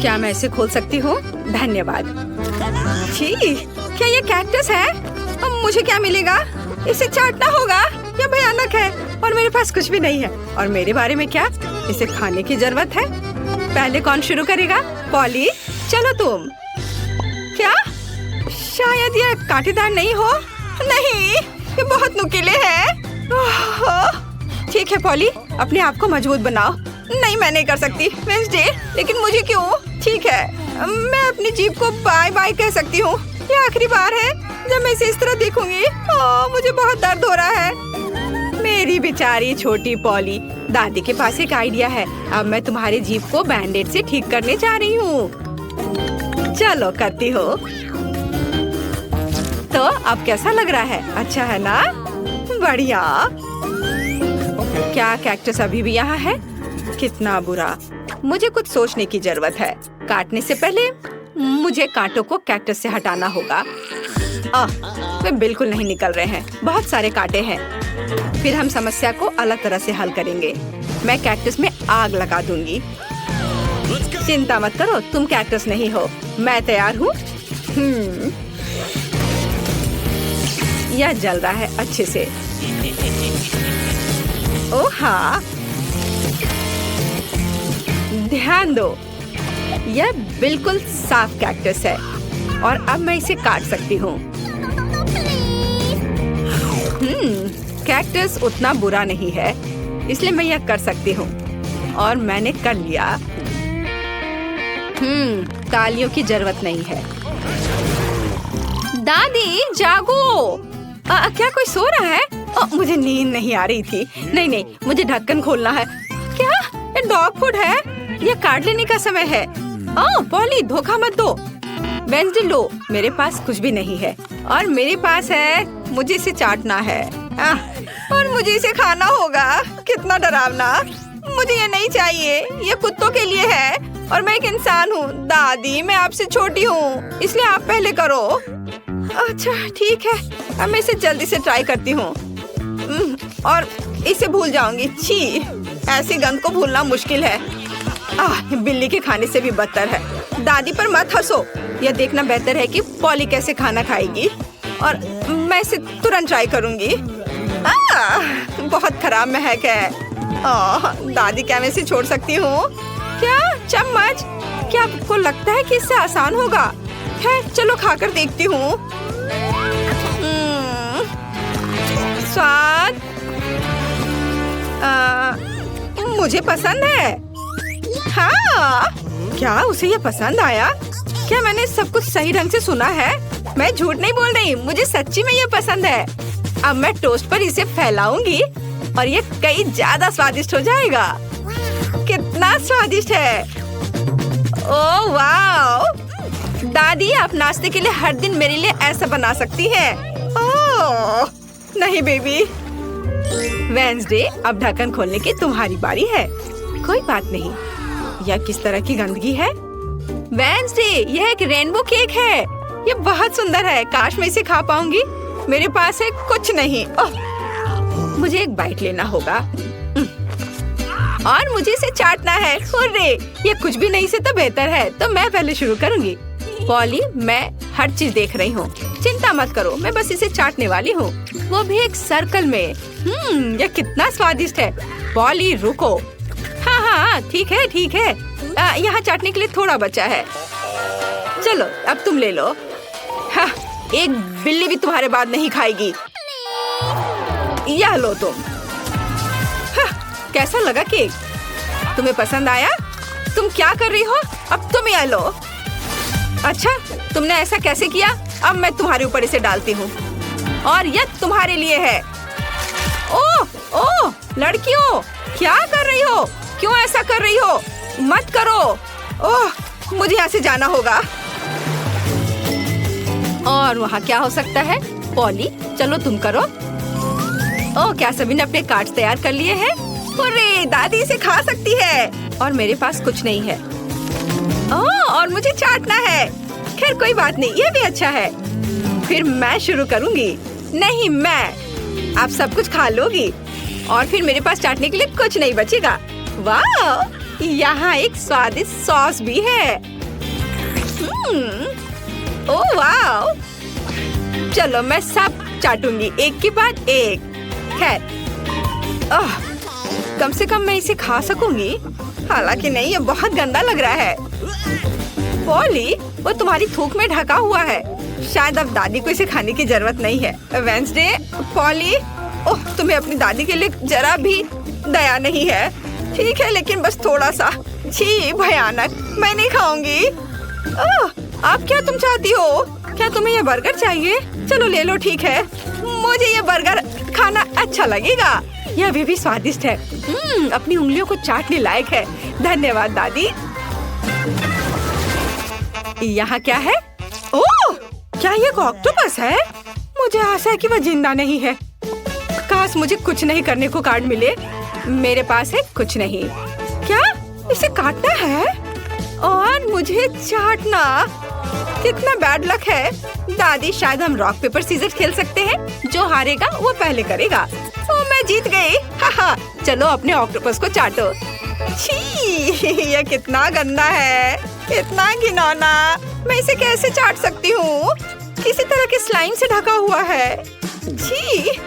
क्या मैं इसे खोल सकती हूँ? धन्यवाद। छी, क्या ये कैक्टस है? अब मुझे क्या मिलेगा? इसे चाटना होगा। यह भयानक है और मेरे पास कुछ भी नहीं है। और मेरे बारे में क्या? इसे खाने की जरूरत है। पहले कौन शुरू करेगा? पॉली, चलो तुम। क्या? शायद ये कांटेदार नहीं हो। नहीं, ये बहुत नुकीले हैं। ठीक है पॉली, अपने आप को मजबूत बनाओ। नहीं, मैं नहीं कर सकती वेंसडे, लेकिन मुझे क्यों? ठीक है, मैं अपनी जीभ को बाय बाय कह सकती हूँ। ये आखिरी बार है जब मैं इसे इस तरह देखूंगी। मुझे बहुत दर्द हो रहा है। मेरी बेचारी छोटी पॉली, दादी के पास एक आइडिया है। अब मैं तुम्हारी जीभ को बैंडेड से ठीक करने जा रही हूँ। चलो करती हो। तो अब कैसा लग रहा है? अच्छा है ना? बढ़िया। क्या कैक्टस अभी भी यहाँ है? कितना बुरा। मुझे कुछ सोचने की जरूरत है। काटने से पहले मुझे कांटों को कैक्टस से हटाना होगा। वे बिल्कुल नहीं निकल रहे हैं। बहुत सारे कांटे हैं। फिर हम समस्या को अलग तरह से हल करेंगे। मैं कैक्टस में आग लगा दूंगी। चिंता मत करो, तुम कैक्टस नहीं हो। मैं तैयार हूँ। यह जल रहा है अच्छे से। ओह हाँ, ध्यान दो, यह बिल्कुल साफ कैक्टस है और अब मैं इसे काट सकती हूँ। कैक्टस उतना बुरा नहीं है, इसलिए मैं यह कर सकती हूँ और मैंने कर लिया। तालियों की जरूरत नहीं है। दादी जागो। क्या कोई सो रहा है? मुझे नींद नहीं आ रही थी। नहीं, मुझे ढक्कन खोलना है। क्या ये डॉग फूड है? ये काट लेने का समय है। पॉली, धोखा मत दो। वेंसडे लो, मेरे पास कुछ भी नहीं है और मेरे पास है। मुझे इसे चाटना है और मुझे इसे खाना होगा। कितना डरावना। मुझे ये नहीं चाहिए। ये कुत्तों के लिए है और मैं एक इंसान हूँ। दादी, मैं आपसे छोटी हूँ, इसलिए आप पहले करो। अच्छा ठीक है, अब मैं इसे जल्दी से ट्राई करती हूँ और इसे भूल जाऊंगी। छी, ऐसी गंध को भूलना मुश्किल है। बिल्ली के खाने से भी बदतर है। दादी पर मत हंसो। यह देखना बेहतर है कि पॉली कैसे खाना खाएगी और मैं इसे तुरंत ट्राई करूंगी। बहुत खराब महक है। दादी, क्या मैं इसे छोड़ सकती हूँ? क्या चम्मच? क्या आपको लगता है कि इससे आसान होगा? खैर चलो खाकर देखती हूँ। स्वाद मुझे पसंद है। हाँ, क्या उसे ये पसंद आया? क्या मैंने सब कुछ सही ढंग से सुना है? मैं झूठ नहीं बोल रही, मुझे सच्ची में ये पसंद है। अब मैं टोस्ट पर इसे फैलाऊंगी और ये कई ज्यादा स्वादिष्ट हो जाएगा। कितना स्वादिष्ट है। ओह वाह! दादी, आप नाश्ते के लिए हर दिन मेरे लिए ऐसा बना सकती हैं। ओह नहीं बेबी। वेंसडे, अब ढक्कन खोलने की तुम्हारी बारी है। कोई बात नहीं। यह किस तरह की गंदगी है? वेंसडे, यह एक रेनबो केक है। ये बहुत सुंदर है। काश मैं इसे खा पाऊंगी। मेरे पास है कुछ नहीं। मुझे एक बाइट लेना होगा और मुझे इसे चाटना है। हुर्रे! ये कुछ भी नहीं से तो बेहतर है। तो मैं पहले शुरू करूंगी। पॉली, मैं हर चीज देख रही हूँ। चिंता मत करो, मैं बस इसे चाटने वाली हूँ, वो भी एक सर्कल में। यह कितना स्वादिष्ट है। पॉली रुको। हाँ, ठीक है। यहाँ चाटने के लिए थोड़ा बचा है। चलो अब तुम ले लो। हाँ, एक बिल्ली भी तुम्हारे बाद नहीं खाएगी। यह लो तुम। हाँ, कैसा लगा केक? तुम्हें पसंद आया? तुम क्या कर रही हो? अब तुम यह लो। अच्छा, तुमने ऐसा कैसे किया? अब मैं तुम्हारे ऊपर इसे डालती हूँ और यह तुम्हारे लिए है। ओह, लड़कियों, क्या कर रही हो? क्यों ऐसा कर रही हो? मत करो। मुझे यहाँ से जाना होगा। और वहाँ क्या हो सकता है? पॉली, चलो तुम करो। क्या सभी ने अपने कार्ड्स तैयार कर लिए हैं? अरे, दादी इसे खा सकती है और मेरे पास कुछ नहीं है। और मुझे चाटना है। खैर कोई बात नहीं, ये भी अच्छा है। फिर मैं शुरू करूंगी। नहीं, मैं। आप सब कुछ खा लोगी और फिर मेरे पास चाटने के लिए कुछ नहीं बचेगा। वाह, यहाँ एक स्वादिष्ट सॉस भी है। ओह वाह! चलो मैं सब चाटूंगी एक के बाद एक। खैर, कम से कम मैं इसे खा सकूंगी। हालांकि नहीं, ये बहुत गंदा लग रहा है। पॉली, वो तुम्हारी थूक में ढका हुआ है। शायद अब दादी को इसे खाने की जरूरत नहीं है। वेंसडे, पॉली, ओह तुम्हें अपनी दादी के लिए जरा भी दया नहीं है। ठीक है, लेकिन बस थोड़ा सा। छी, भयानक, मैं नहीं खाऊंगी। आप क्या तुम चाहती हो? क्या तुम्हें ये बर्गर चाहिए? चलो ले लो, ठीक है। मुझे ये बर्गर खाना अच्छा लगेगा। यह अभी भी स्वादिष्ट है। अपनी उंगलियों को चाटने लायक है। धन्यवाद दादी। यहाँ क्या है? ओह, क्या ये ऑक्टोपस है? मुझे आशा है कि वह जिंदा नहीं है। काश मुझे कुछ नहीं करने को कार्ड मिले। मेरे पास है कुछ नहीं। क्या इसे काटना है और मुझे चाटना? कितना बैड लक है। दादी, शायद हम रॉक पेपर सीजर खेल सकते हैं। जो हारेगा वो पहले करेगा। ओ, मैं जीत गई। हाहा, चलो अपने ऑक्टोपस को चाटो। छी, यह कितना गंदा है, इतना घिनौना। मैं इसे कैसे चाट सकती हूँ? किसी तरह के स्लाइम से ढका हुआ है। छी,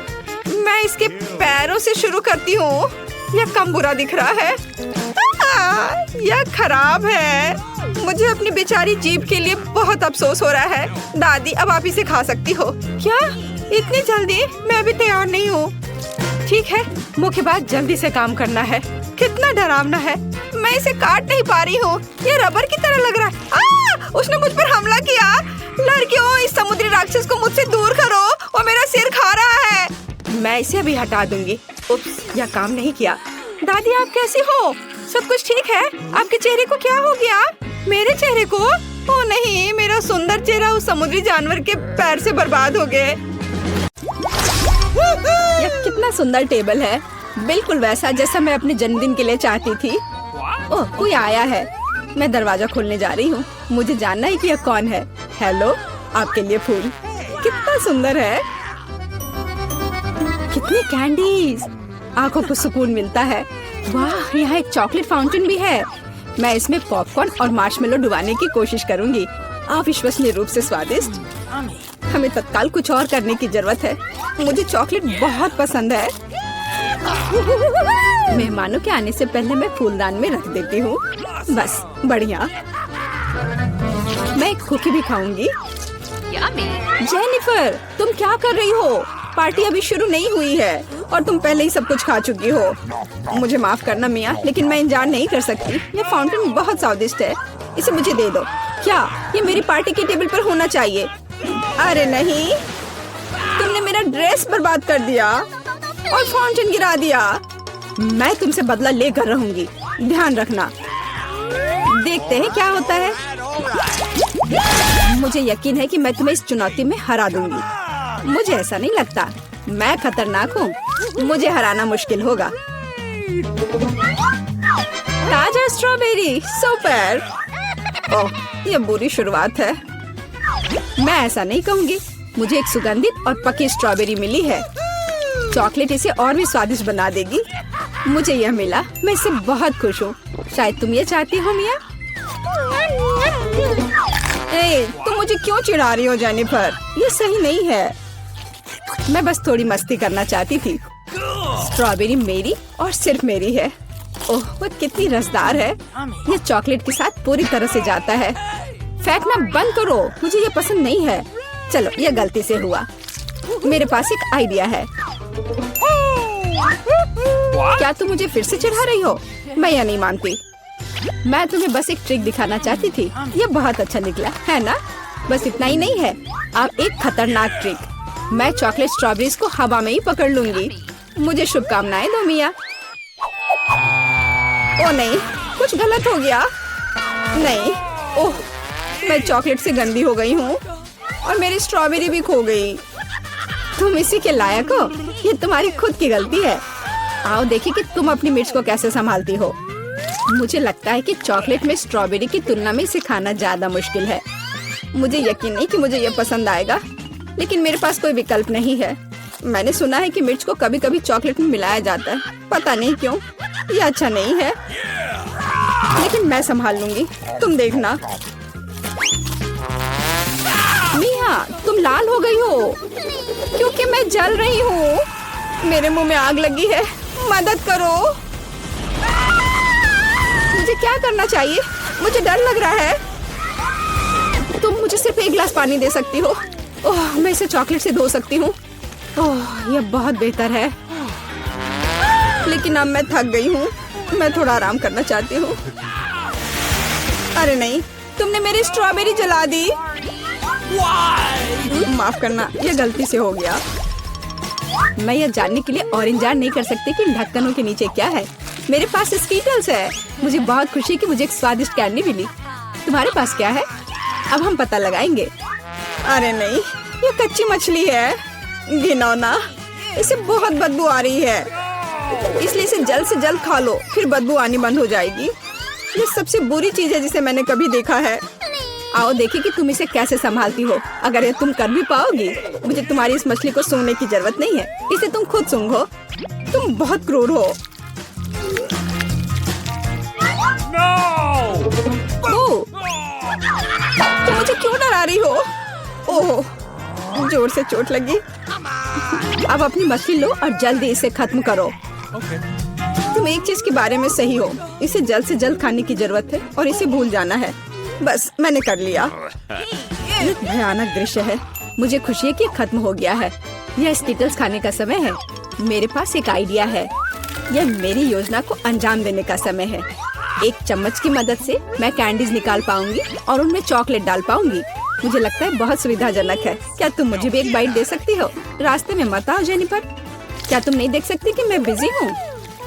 मैं इसके पैरों से शुरू करती हूँ। यह कम बुरा दिख रहा है। यह खराब है। मुझे अपनी बेचारी जीभ के लिए बहुत अफसोस हो रहा है। दादी, अब आप इसे खा सकती हो। क्या इतनी जल्दी? मैं अभी तैयार नहीं हूँ। ठीक है, मुख्य बात जल्दी से काम करना है। कितना डरावना है। मैं इसे काट नहीं पा रही हूँ। ये रबर की तरह लग रहा है। उसने मुझ पर हमला किया। लड़कियों, इस समुद्री राक्षस को मुझसे दूर करो, वो मेरा सिर खा रहा है। मैं इसे अभी हटा दूंगी। उप्स, यह काम नहीं किया। दादी, आप कैसी हो? सब कुछ ठीक है? आपके चेहरे को क्या हो गया? मेरे चेहरे को? ओ नहीं, मेरा सुंदर चेहरा उस समुद्री जानवर के पैर से बर्बाद हो गए। यह कितना सुंदर टेबल है, बिल्कुल वैसा जैसा मैं अपने जन्मदिन के लिए चाहती थी। ओह, कोई आया है। मैं दरवाजा खोलने जा रही हूँ। मुझे जानना है कि यह कौन है। हेलो, आपके लिए फूल। कितना सुंदर है। कितनी कैंडीज, आंखों को सुकून मिलता है। वाह, यहाँ एक चॉकलेट फाउंटेन भी है। मैं इसमें पॉपकॉर्न और मार्शमेलो डुबाने की कोशिश करूंगी। अविश्वसनीय रूप से स्वादिष्ट। हमें तत्काल कुछ और करने की जरूरत है। मुझे चॉकलेट बहुत पसंद है। मेहमानों के आने से पहले मैं फूलदान में रख देती हूँ। बस, बढ़िया। मैं एक कुकी भी खाऊंगी। जेनिफर, तुम क्या कर रही हो? पार्टी अभी शुरू नहीं हुई है और तुम पहले ही सब कुछ खा चुकी हो। मुझे माफ करना मिया, लेकिन मैं इंतजार नहीं कर सकती। ये फाउंटेन बहुत स्वादिष्ट है। इसे मुझे दे दो। क्या ये मेरी पार्टी के टेबल पर होना चाहिए? अरे नहीं, तुमने मेरा ड्रेस बर्बाद कर दिया और फाउंटेन गिरा दिया। मैं तुमसे बदला लेकर रहूंगी, ध्यान रखना। देखते हैं क्या होता है। मुझे यकीन है कि मैं तुम्हें इस चुनौती में हरा दूंगी। मुझे ऐसा नहीं लगता। मैं खतरनाक हूँ। मुझे हराना मुश्किल होगा। ताजा स्ट्रॉबेरी, सुपर। ओह, ये बुरी शुरुआत है। मैं ऐसा नहीं कहूँगी। मुझे एक सुगंधित और पकी स्ट्रॉबेरी मिली है। चॉकलेट इसे और भी स्वादिष्ट बना देगी। मुझे यह मिला, मैं इससे बहुत खुश हूँ। शायद तुम ये चाहती हो मिया? तुम मुझे क्यों चिढ़ा रही हो जेनिफर? ये सही नहीं है। मैं बस थोड़ी मस्ती करना चाहती थी। स्ट्रॉबेरी मेरी और सिर्फ मेरी है। ओह, वो कितनी रसदार है। ये चॉकलेट के साथ पूरी तरह से जाता है। फेंकना बंद करो, मुझे ये पसंद नहीं है। चलो, ये गलती से हुआ। मेरे पास एक आइडिया है। क्या तुम मुझे फिर से चिढ़ा रही हो? मैं यह नहीं मानती। मैं तुम्हें बस एक ट्रिक दिखाना चाहती थी। ये बहुत अच्छा निकला, है ना? बस इतना ही नहीं है, आप एक खतरनाक ट्रिक। मैं चॉकलेट स्ट्रॉबेरीज को हवा में ही पकड़ लूंगी। मुझे शुभकामनाएं दो मिया। ओ नहीं, कुछ गलत हो गया। नहीं, ओह, मैं चॉकलेट से गंदी हो गई हूँ और मेरी स्ट्रॉबेरी भी खो गई। तुम इसी के लायक हो। ये तुम्हारी खुद की गलती है। आओ देखिए कि तुम अपनी मिर्च को कैसे संभालती हो। मुझे लगता है कि चॉकलेट में स्ट्रॉबेरी की तुलना में इसे खाना ज्यादा मुश्किल है। मुझे यकीन नहीं कि मुझे ये पसंद आएगा, लेकिन मेरे पास कोई विकल्प नहीं है। मैंने सुना है कि मिर्च को कभी कभी चॉकलेट में मिलाया जाता है, पता नहीं क्यों। ये अच्छा नहीं है। लेकिन मैं संभाल लूंगी, तुम देखना। मिया, तुम लाल हो गई हो क्योंकि मैं जल रही हूँ। मेरे मुंह में आग लगी है, मदद करो। मुझे क्या करना चाहिए? मुझे डर लग रहा है। तुम मुझे सिर्फ एक गिलास पानी दे सकती हो। ओह, मैं इसे चॉकलेट से धो सकती हूँ। ओह, यह बहुत बेहतर है। लेकिन अब मैं थक गई हूँ, मैं थोड़ा आराम करना चाहती हूँ। अरे नहीं, तुमने मेरी स्ट्रॉबेरी जला दी। माफ करना, यह गलती से हो गया। मैं यह जानने के लिए और इंतजार नहीं कर सकती कि इन ढक्कनों के नीचे क्या है। मेरे पास स्कीटल्स है। मुझे बहुत खुशी है कि मुझे एक स्वादिष्ट कैंडी मिली। तुम्हारे पास क्या है? अब हम पता लगाएंगे। अरे नहीं, ये कच्ची मछली है। घिनौना, इसे बहुत बदबू आ रही है, इसलिए इसे जल्द से जल्द खा लो, फिर बदबू आनी बंद हो जाएगी। ये सबसे बुरी चीज है जिसे मैंने कभी देखा है। आओ देखें कि तुम इसे कैसे संभालती हो। अगर ये तुम कर भी पाओगी, मुझे तुम्हारी इस मछली को सूंघने की जरूरत नहीं है, इसे तुम खुद सूंघो। तुम बहुत क्रूर हो। ओ, तुम मुझे क्यों डरा रही हो? ओह, जोर से चोट लगी। अब अपनी मछली लो और जल्दी इसे खत्म करो। तुम एक चीज के बारे में सही हो, इसे जल्द से जल्द खाने की जरूरत है और इसे भूल जाना है। बस मैंने कर लिया। ये भयानक दृश्य है। मुझे खुशी है कि खत्म हो गया है। यह स्कीटल्स खाने का समय है। मेरे पास एक आइडिया है। यह मेरी योजना को अंजाम देने का समय है। एक चम्मच की मदद से मैं कैंडीज निकाल पाऊंगी और उनमें चॉकलेट डाल पाऊंगी। मुझे लगता है बहुत सुविधाजनक है। क्या तुम मुझे भी एक बाइट दे सकती हो? रास्ते में मत आओ जेनिफर। क्या तुम नहीं देख सकती कि मैं बिजी हूँ?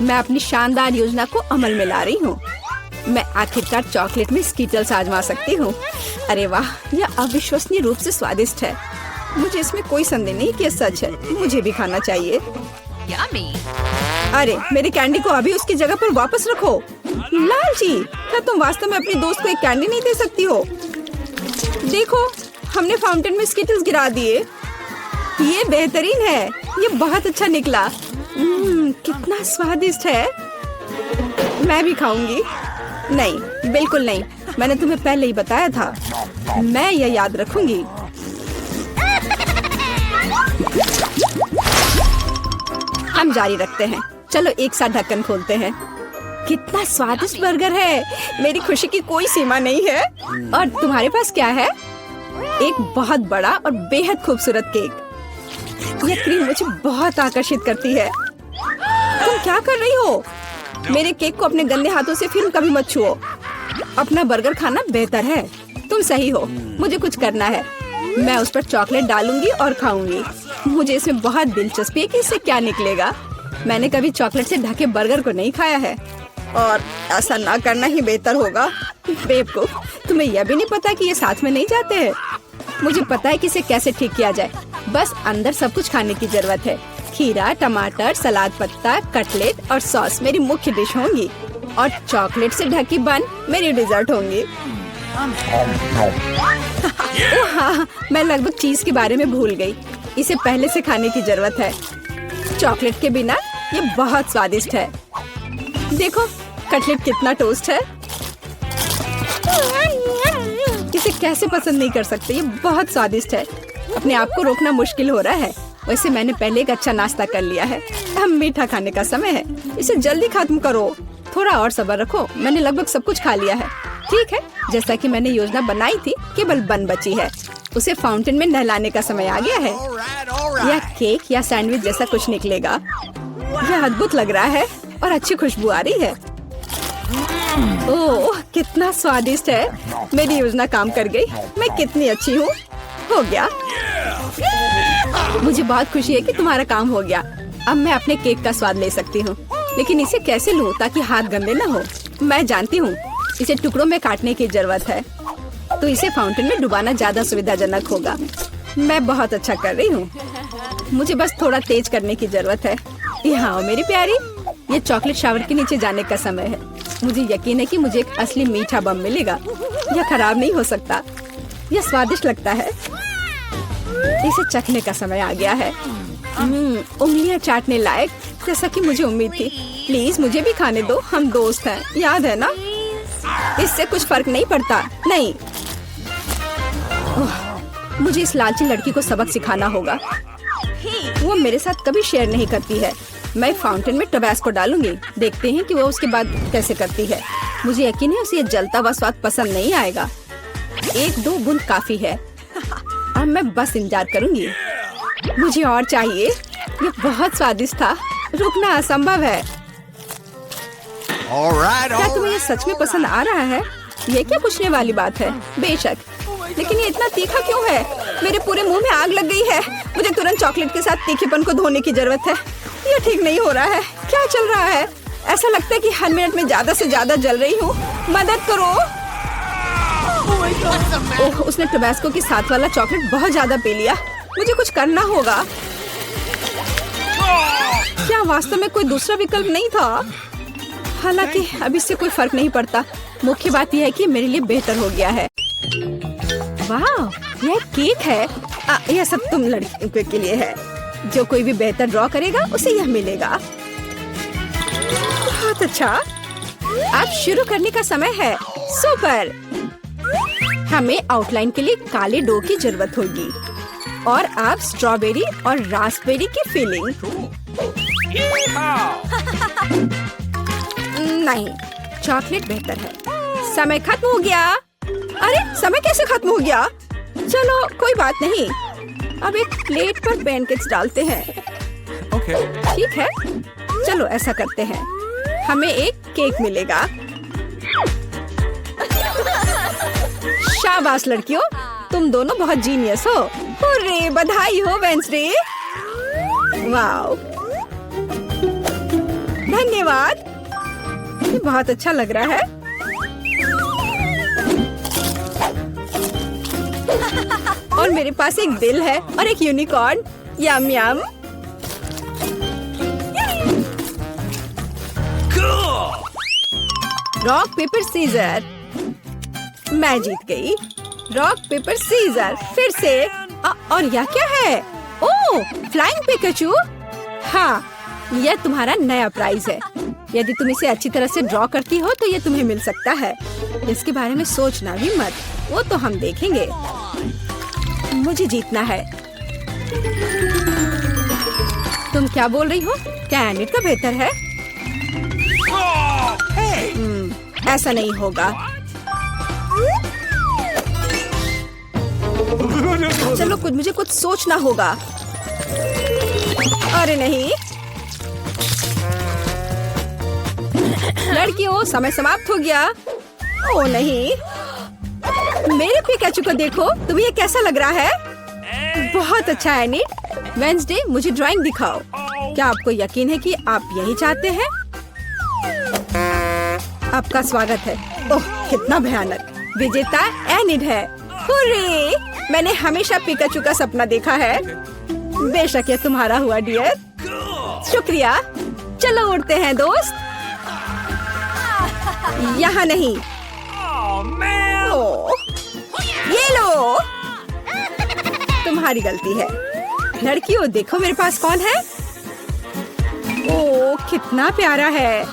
मैं अपनी शानदार योजना को अमल में ला रही हूँ। मैं आखिरकार चॉकलेट में स्कीटल्स आजमा सकती हूँ। अरे वाह, यह अविश्वसनीय रूप से स्वादिष्ट है। मुझे इसमें कोई संदेह नहीं कि यह सच है। मुझे भी खाना चाहिए। अरे, मेरी कैंडी को अभी उसकी जगह पर वापस रखो। लालची, क्या तुम वास्तव में अपनी दोस्त को एक कैंडी नहीं दे सकती हो? देखो, हमने फाउंटेन में स्कीटल्स गिरा दिए। ये बेहतरीन है। ये बहुत अच्छा निकला। कितना स्वादिष्ट है। मैं भी खाऊंगी। नहीं, बिल्कुल नहीं। मैंने तुम्हें पहले ही बताया था। मैं यह याद रखूंगी। हम जारी रखते हैं। चलो एक साथ ढक्कन खोलते हैं। कितना स्वादिष्ट बर्गर है। मेरी खुशी की कोई सीमा नहीं है। और तुम्हारे पास क्या है? एक बहुत बड़ा और बेहद खूबसूरत केक। यह क्रीम मुझे बहुत आकर्षित करती है। तुम क्या कर रही हो? मेरे केक को अपने गंदे हाथों से फिर कभी मत छुओ। अपना बर्गर खाना बेहतर है। तुम सही हो। मुझे कुछ करना है। मैं उस पर चॉकलेट डालूंगी और खाऊंगी। मुझे इसमें बहुत दिलचस्पी है कि इससे क्या निकलेगा। मैंने कभी चॉकलेट से ढके बर्गर को नहीं खाया है और ऐसा ना करना ही बेहतर होगा। बेवकूफ, तुम्हें यह भी नहीं पता कि ये साथ में नहीं जाते हैं। मुझे पता है कि इसे कैसे ठीक किया जाए। बस अंदर सब कुछ खाने की जरूरत है। खीरा, टमाटर, सलाद पत्ता, कटलेट और सॉस मेरी मुख्य डिश होंगी और चॉकलेट से ढकी बन मेरी डिजर्ट होंगी। हाँ, मैं लगभग चीज के बारे में भूल गई। इसे पहले से खाने की जरूरत है। चॉकलेट के बिना ये बहुत स्वादिष्ट है। देखो, कटलेट कितना टोस्ट है। इसे कैसे पसंद नहीं कर सकते। ये बहुत स्वादिष्ट है। अपने आप को रोकना मुश्किल हो रहा है। वैसे मैंने पहले एक अच्छा नाश्ता कर लिया है। अब मीठा खाने का समय है। इसे जल्दी खत्म करो। थोड़ा और सब्र रखो। मैंने लगभग सब कुछ खा लिया है। ठीक है, जैसा कि मैंने योजना बनाई थी, केवल बन बची है। उसे फाउंटेन में नहलाने का समय आ गया है। यह केक या सैंडविच जैसा कुछ निकलेगा। यह अद्भुत लग रहा है और अच्छी खुशबू आ रही है। ओह, कितना स्वादिष्ट है। मेरी योजना काम कर गई। मैं कितनी अच्छी हूँ। हो गया। मुझे बहुत खुशी है कि तुम्हारा काम हो गया। अब मैं अपने केक का स्वाद ले सकती हूँ। लेकिन इसे कैसे लूँ ताकि हाथ गंदे न हो? मैं जानती हूँ, इसे टुकड़ों में काटने की जरूरत है। तो इसे फाउंटेन में डुबाना ज्यादा सुविधाजनक होगा। मैं बहुत अच्छा कर रही हूँ। मुझे बस थोड़ा तेज करने की जरूरत है। यहाँ आओ मेरी प्यारी। ये चॉकलेट शावर के नीचे जाने का समय है। मुझे यकीन है कि मुझे एक असली मीठा बम मिलेगा। यह खराब नहीं हो सकता। यह स्वादिष्ट लगता है। इसे चखने का समय आ गया है। उंगलियां चाटने लायक, जैसा कि मुझे उम्मीद थी। प्लीज मुझे भी खाने दो। हम दोस्त हैं, याद है ना? इससे कुछ फर्क नहीं पड़ता। नहीं, मुझे इस लालची लड़की को सबक सिखाना होगा। वो मेरे साथ कभी शेयर नहीं करती है। मैं फाउंटेन में टबैस्को डालूंगी, देखते हैं कि वो उसके बाद कैसे करती है। मुझे यकीन है उसे ये जलता हुआ स्वाद पसंद नहीं आएगा। 1-2 बूंद काफी है। अब मैं बस इंतजार करूंगी। मुझे और चाहिए। ये बहुत स्वादिष्ट था, रुकना असंभव है। क्या तुम्हें ये सच में पसंद आ रहा है? ये क्या पूछने वाली बात है? बेशक, लेकिन ये इतना तीखा क्यों है? मेरे पूरे मुंह में आग लग गई है। मुझे तुरंत चॉकलेट के साथ तीखेपन को धोने की जरूरत है। ये ठीक नहीं हो रहा है। क्या चल रहा है? ऐसा लगता है कि हर मिनट में ज्यादा से ज्यादा जल रही हूँ। मदद करो। ओह, उसने टबैस्को के साथ वाला चॉकलेट बहुत ज्यादा पी लिया। मुझे कुछ करना होगा। क्या वास्तव में कोई दूसरा विकल्प नहीं था? हालांकि अब इससे कोई फर्क नहीं पड़ता। मुख्य बात यह है कि मेरे लिए बेहतर हो गया है। वाह, यह केक है। यह सब तुम लड़कियों के लिए है। जो कोई भी बेहतर ड्रॉ करेगा उसे यह मिलेगा। बहुत अच्छा। अब शुरू करने का समय है। सुपर। हमें आउटलाइन के लिए काले डो की जरूरत होगी और अब स्ट्रॉबेरी और रास्पबेरी की फिलिंग। नहीं, चॉकलेट बेहतर है। समय खत्म हो गया। अरे, समय कैसे खत्म हो गया? चलो कोई बात नहीं। अब एक प्लेट पर पैनकेक्स डालते हैं। ठीक है, चलो ऐसा करते हैं। हमें एक केक मिलेगा। शाबाश लड़कियों, तुम दोनों बहुत जीनियस हो। हुर्रे, बधाई हो वेंसडे। वाओ, धन्यवाद। ये बहुत अच्छा लग रहा है। और मेरे पास एक दिल है और एक unicorn. Yum yum. Rock paper scissors. मैं जीत गई। Rock paper scissors. फिर से। और यह क्या है? Oh, flying Pikachu. हाँ, यह तुम्हारा नया प्राइज है। यदि तुम इसे अच्छी तरह से ड्रॉ करती हो तो ये तुम्हें मिल सकता है। इसके बारे में सोचना भी मत, वो तो हम देखेंगे। मुझे जीतना है। तुम क्या बोल रही हो? क्या एनिट का बेहतर है? ऐसा नहीं होगा। चलो मुझे कुछ सोचना होगा। अरे नहीं, लड़कियों, समय समाप्त हो गया। ओ नहीं, मेरे पिकाचू को देखो। तुम्हें ये कैसा लग रहा है? बहुत अच्छा है एनिट। वेंसडे, मुझे ड्राइंग दिखाओ। क्या आपको यकीन है कि आप यही चाहते हैं? आपका स्वागत है। ओह, कितना भयानक। विजेता एनिट है। हुर्रे, मैंने हमेशा पिकाचू का सपना देखा है। बेशक ये तुम्हारा हुआ डियर। शुक्रिया। चलो उड़ते हैं दोस्त। यहाँ नहीं। ओह, ये लो। तुम्हारी गलती है। लड़कियों, देखो मेरे पास कौन है। ओह, कितना प्यारा है।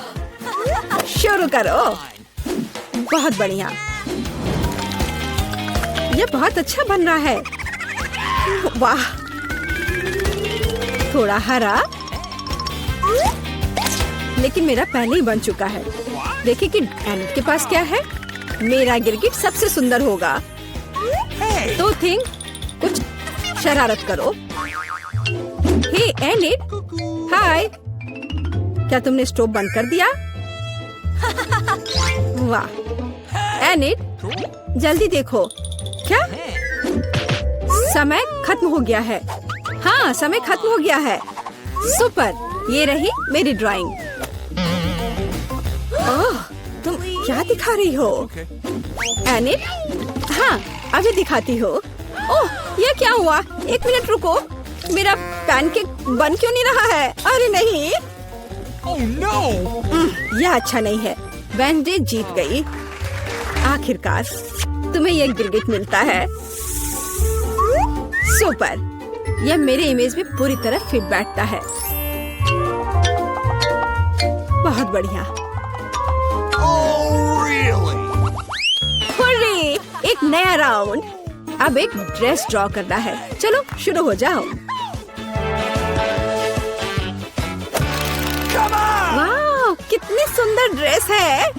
शुरू करो। बहुत बढ़िया। ये बहुत अच्छा बन रहा है। वाह, थोड़ा हरा, लेकिन मेरा पहले ही बन चुका है। देखिए कि एनिट के पास क्या है। मेरा गिरगिट सबसे सुंदर होगा। तो थिंक, कुछ शरारत करो। हे एनिट, हाय। क्या तुमने स्टोव बंद कर दिया? वाह एनिट, जल्दी देखो। क्या? समय खत्म हो गया है। हाँ, समय खत्म हो गया है। सुपर, ये रही मेरी ड्राइंग। ओह, तुम क्या दिखा रही हो? एनिट, हाँ, अभी दिखाती हो। ओह, ये क्या हुआ? 1 मिनट रुको। मेरा पैनकेक बन क्यों नहीं रहा है? अरे नहीं। Oh no! यह अच्छा नहीं है। वेंसडे जीत गई। आखिरकार तुम्हें यह गिरगिट मिलता है। सुपर, यह मेरे इमेज में पूरी तरह फिट बैठता है। बहुत बढ़िया। Oh really? एक नया राउंड। अब एक ड्रेस ड्रॉ करना है। चलो शुरू हो जाओ। वाह, कितनी सुंदर ड्रेस है।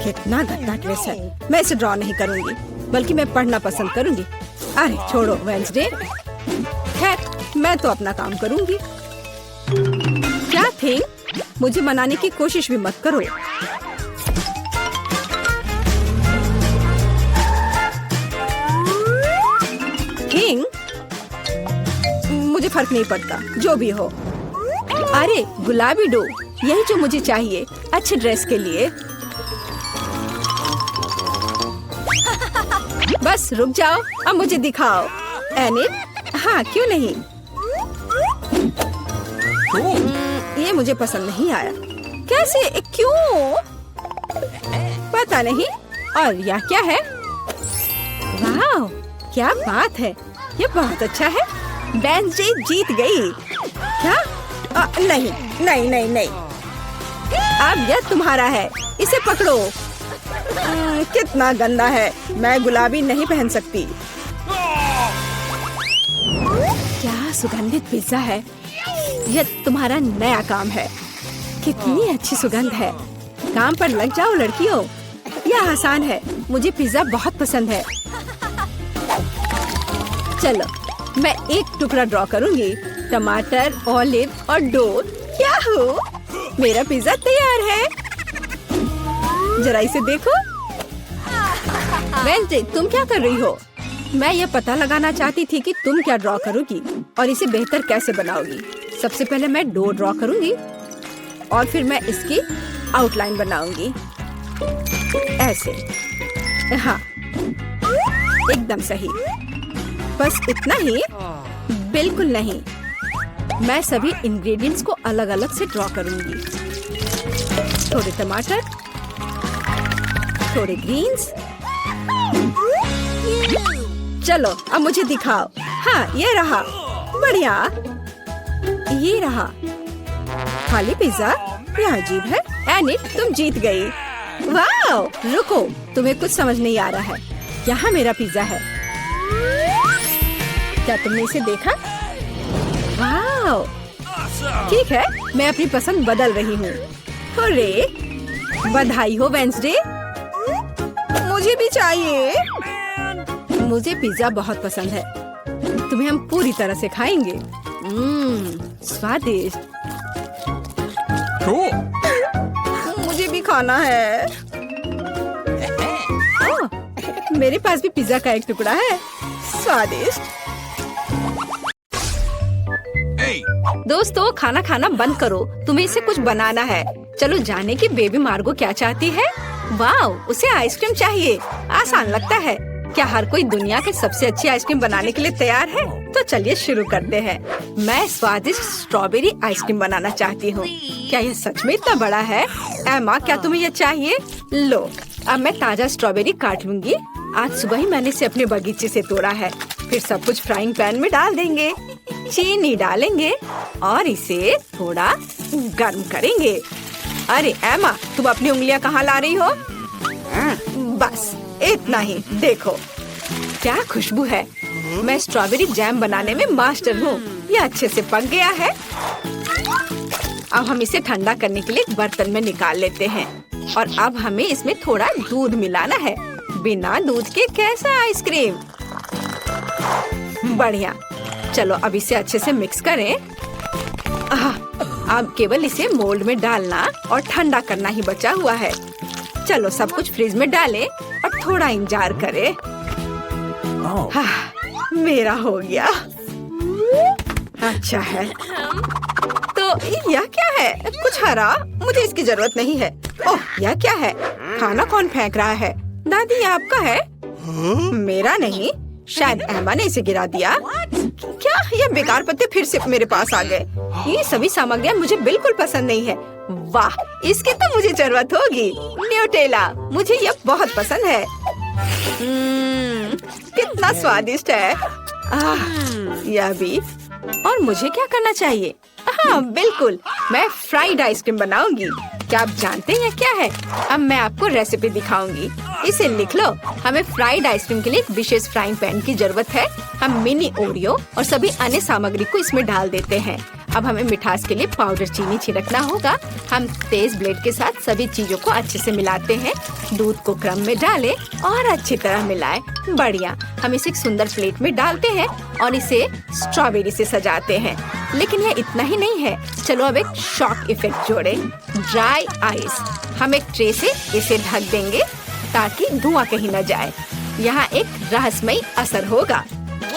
कितना गंदा ड्रेस है। मैं इसे ड्रॉ नहीं करूंगी, बल्कि मैं पढ़ना पसंद करूंगी। अरे छोड़ो वेंसडे। खैर, मैं तो अपना काम करूंगी। क्या थिंग, मुझे मनाने की कोशिश भी मत करो। थिंग, मुझे फर्क नहीं पड़ता, जो भी हो। अरे गुलाबी डो, यही जो मुझे चाहिए अच्छे ड्रेस के लिए। बस रुक जाओ, अब मुझे दिखाओ। एनिट, हाँ क्यों नहीं। ये मुझे पसंद नहीं आया। कैसे, क्यों? पता नहीं। और यह क्या है? वाह, क्या बात है, ये बहुत अच्छा है। वेंसडे जीत गई। क्या? नहीं नहीं नहीं नहीं, अब यह तुम्हारा है, इसे पकड़ो। कितना गंदा है, मैं गुलाबी नहीं पहन सकती। क्या सुगंधित पिज्जा है। यह तुम्हारा नया काम है। कितनी अच्छी सुगंध है। काम पर लग जाओ लड़कियों, यह आसान है। मुझे पिज्जा बहुत पसंद है। चलो, मैं एक टुकड़ा ड्रॉ करूंगी। टमाटर, ऑलिव और डो। क्या हो, मेरा पिज्जा तैयार है। जरा इसे देखो। वेंसडे, तुम क्या कर रही हो? मैं यह पता लगाना चाहती थी कि तुम क्या ड्रॉ करोगी और इसे बेहतर कैसे बनाओगी। सबसे पहले मैं डो ड्रॉ करूंगी और फिर मैं इसकी आउटलाइन बनाऊंगी ऐसे। हाँ, एकदम सही। बस इतना ही? बिल्कुल नहीं, मैं सभी इंग्रेडिएंट्स को अलग अलग से ड्रॉ करूंगी। थोड़े टमाटर, थोड़े ग्रीन्स। चलो अब मुझे दिखाओ। हाँ, ये रहा। बढ़िया, ये रहा। खाली पिज्जा, यह अजीब है। एनिट, तुम जीत गई। वाह, रुको, तुम्हें कुछ समझ नहीं आ रहा है। यहाँ मेरा पिज्जा है। क्या तुमने इसे देखा? वाह, ठीक है, मैं अपनी पसंद बदल रही हूँ। अरे, बधाई हो वेंसडे। मुझे भी चाहिए। मुझे पिज्जा बहुत पसंद है। तुम्हें हम पूरी तरह से खाएंगे। स्वादिष्ट। मुझे भी खाना है। मेरे पास भी पिज्जा का एक टुकड़ा है। स्वादिष्ट। दोस्तों, खाना खाना बंद करो, तुम्हें इसे कुछ बनाना है। चलो जाने की बेबी मार्गो क्या चाहती है। वाह, उसे आइसक्रीम चाहिए। आसान लगता है। क्या हर कोई दुनिया के सबसे अच्छी आइसक्रीम बनाने के लिए तैयार है? तो चलिए शुरू करते हैं। मैं स्वादिष्ट स्ट्रॉबेरी आइसक्रीम बनाना चाहती हूँ। क्या यह सच में इतना बड़ा है? एमा, क्या तुम्हें यह चाहिए? लो, अब मैं ताजा स्ट्रॉबेरी काट लूंगी। आज सुबह ही मैंने इसे अपने बगीचे से तोड़ा है। फिर सब कुछ फ्राइंग पैन में डाल देंगे, चीनी डालेंगे और इसे थोड़ा गर्म करेंगे। अरे एमा, तुम अपनी उंगलियां कहाँ ला रही हो? बस इतना ही। देखो क्या खुशबू है। मैं स्ट्रॉबेरी जैम बनाने में मास्टर हूँ। यह अच्छे से पक गया है। अब हम इसे ठंडा करने के लिए एक बर्तन में निकाल लेते हैं और अब हमें इसमें थोड़ा दूध मिलाना है। बिना दूध के कैसा आइसक्रीम? बढ़िया। चलो अब इसे अच्छे से मिक्स करें। अब केवल इसे मोल्ड में डालना और ठंडा करना ही बचा हुआ है। चलो सब कुछ फ्रिज में डालें और थोड़ा इंतजार करें। मेरा हो गया। अच्छा है। तो यह क्या है? कुछ हरा? मुझे इसकी जरूरत नहीं है। ओह, यह क्या है? खाना कौन फेंक रहा है? दादी, ये आपका है? मेरा नहीं, शायद एमा ने इसे गिरा दिया। क्या यह बेकार पत्ते फिर से मेरे पास आ गए? ये सभी सामग्रियाँ मुझे बिल्कुल पसंद नहीं है। वाह, इसकी तो मुझे जरूरत होगी। न्यूटेला, मुझे यह बहुत पसंद है। कितना स्वादिष्ट है। यह भी। और मुझे क्या करना चाहिए? हाँ बिल्कुल, मैं फ्राइड आइसक्रीम बनाऊंगी। क्या आप जानते हैं क्या है? अब मैं आपको रेसिपी दिखाऊंगी। इसे लिख लो। हमें फ्राइड आइसक्रीम के लिए एक विशेष फ्राइंग पैन की जरूरत है। हम मिनी ओरियो और सभी अन्य सामग्री को इसमें डाल देते हैं। अब हमें मिठास के लिए पाउडर चीनी छिड़कना होगा। हम तेज ब्लेड के साथ सभी चीजों को अच्छे से मिलाते हैं। दूध को क्रम में डालें और अच्छी तरह मिलाएं। बढ़िया। हम इसे एक सुंदर प्लेट में डालते हैं और इसे स्ट्रॉबेरी से सजाते हैं। लेकिन यह इतना ही नहीं है। चलो अब एक शॉक इफेक्ट जोड़ें। Dry ice. हम एक ट्रे से इसे ढक देंगे ताकि धुआं कहीं न जाए। यहाँ एक रहस्यमयी असर होगा।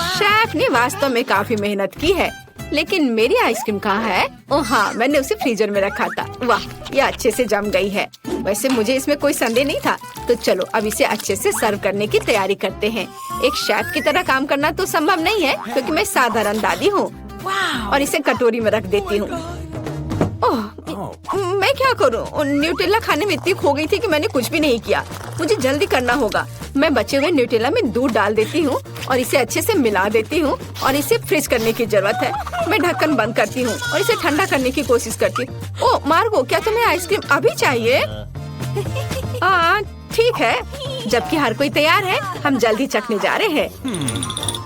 शेफ ने वास्तव में काफी मेहनत की है। लेकिन मेरी आइसक्रीम कहाँ है? ओह हाँ, मैंने उसे फ्रीजर में रखा था। वाह, यह अच्छे से जम गई है। वैसे मुझे इसमें कोई संदेह नहीं था। तो चलो अब इसे अच्छे से सर्व करने की तैयारी करते हैं। एक शेफ की तरह काम करना तो संभव नहीं है क्योंकि मैं साधारण दादी हूँ। और इसे कटोरी में रख देती हूँ। ओह, मैं क्या करूँ? न्यूटेला खाने में इतनी खो गई थी कि मैंने कुछ भी नहीं किया। मुझे जल्दी करना होगा। मैं बचे हुए न्यूटेला में दूध डाल देती हूँ और इसे अच्छे से मिला देती हूँ और इसे फ्रीज करने की जरूरत है। मैं ढक्कन बंद करती हूँ और इसे ठंडा करने की कोशिश करती हूँ। ओह मार्गो, क्या तुम्हें आइसक्रीम अभी चाहिए? ठीक है। जबकि हर कोई तैयार है, हम जल्दी चखने जा रहे हैं।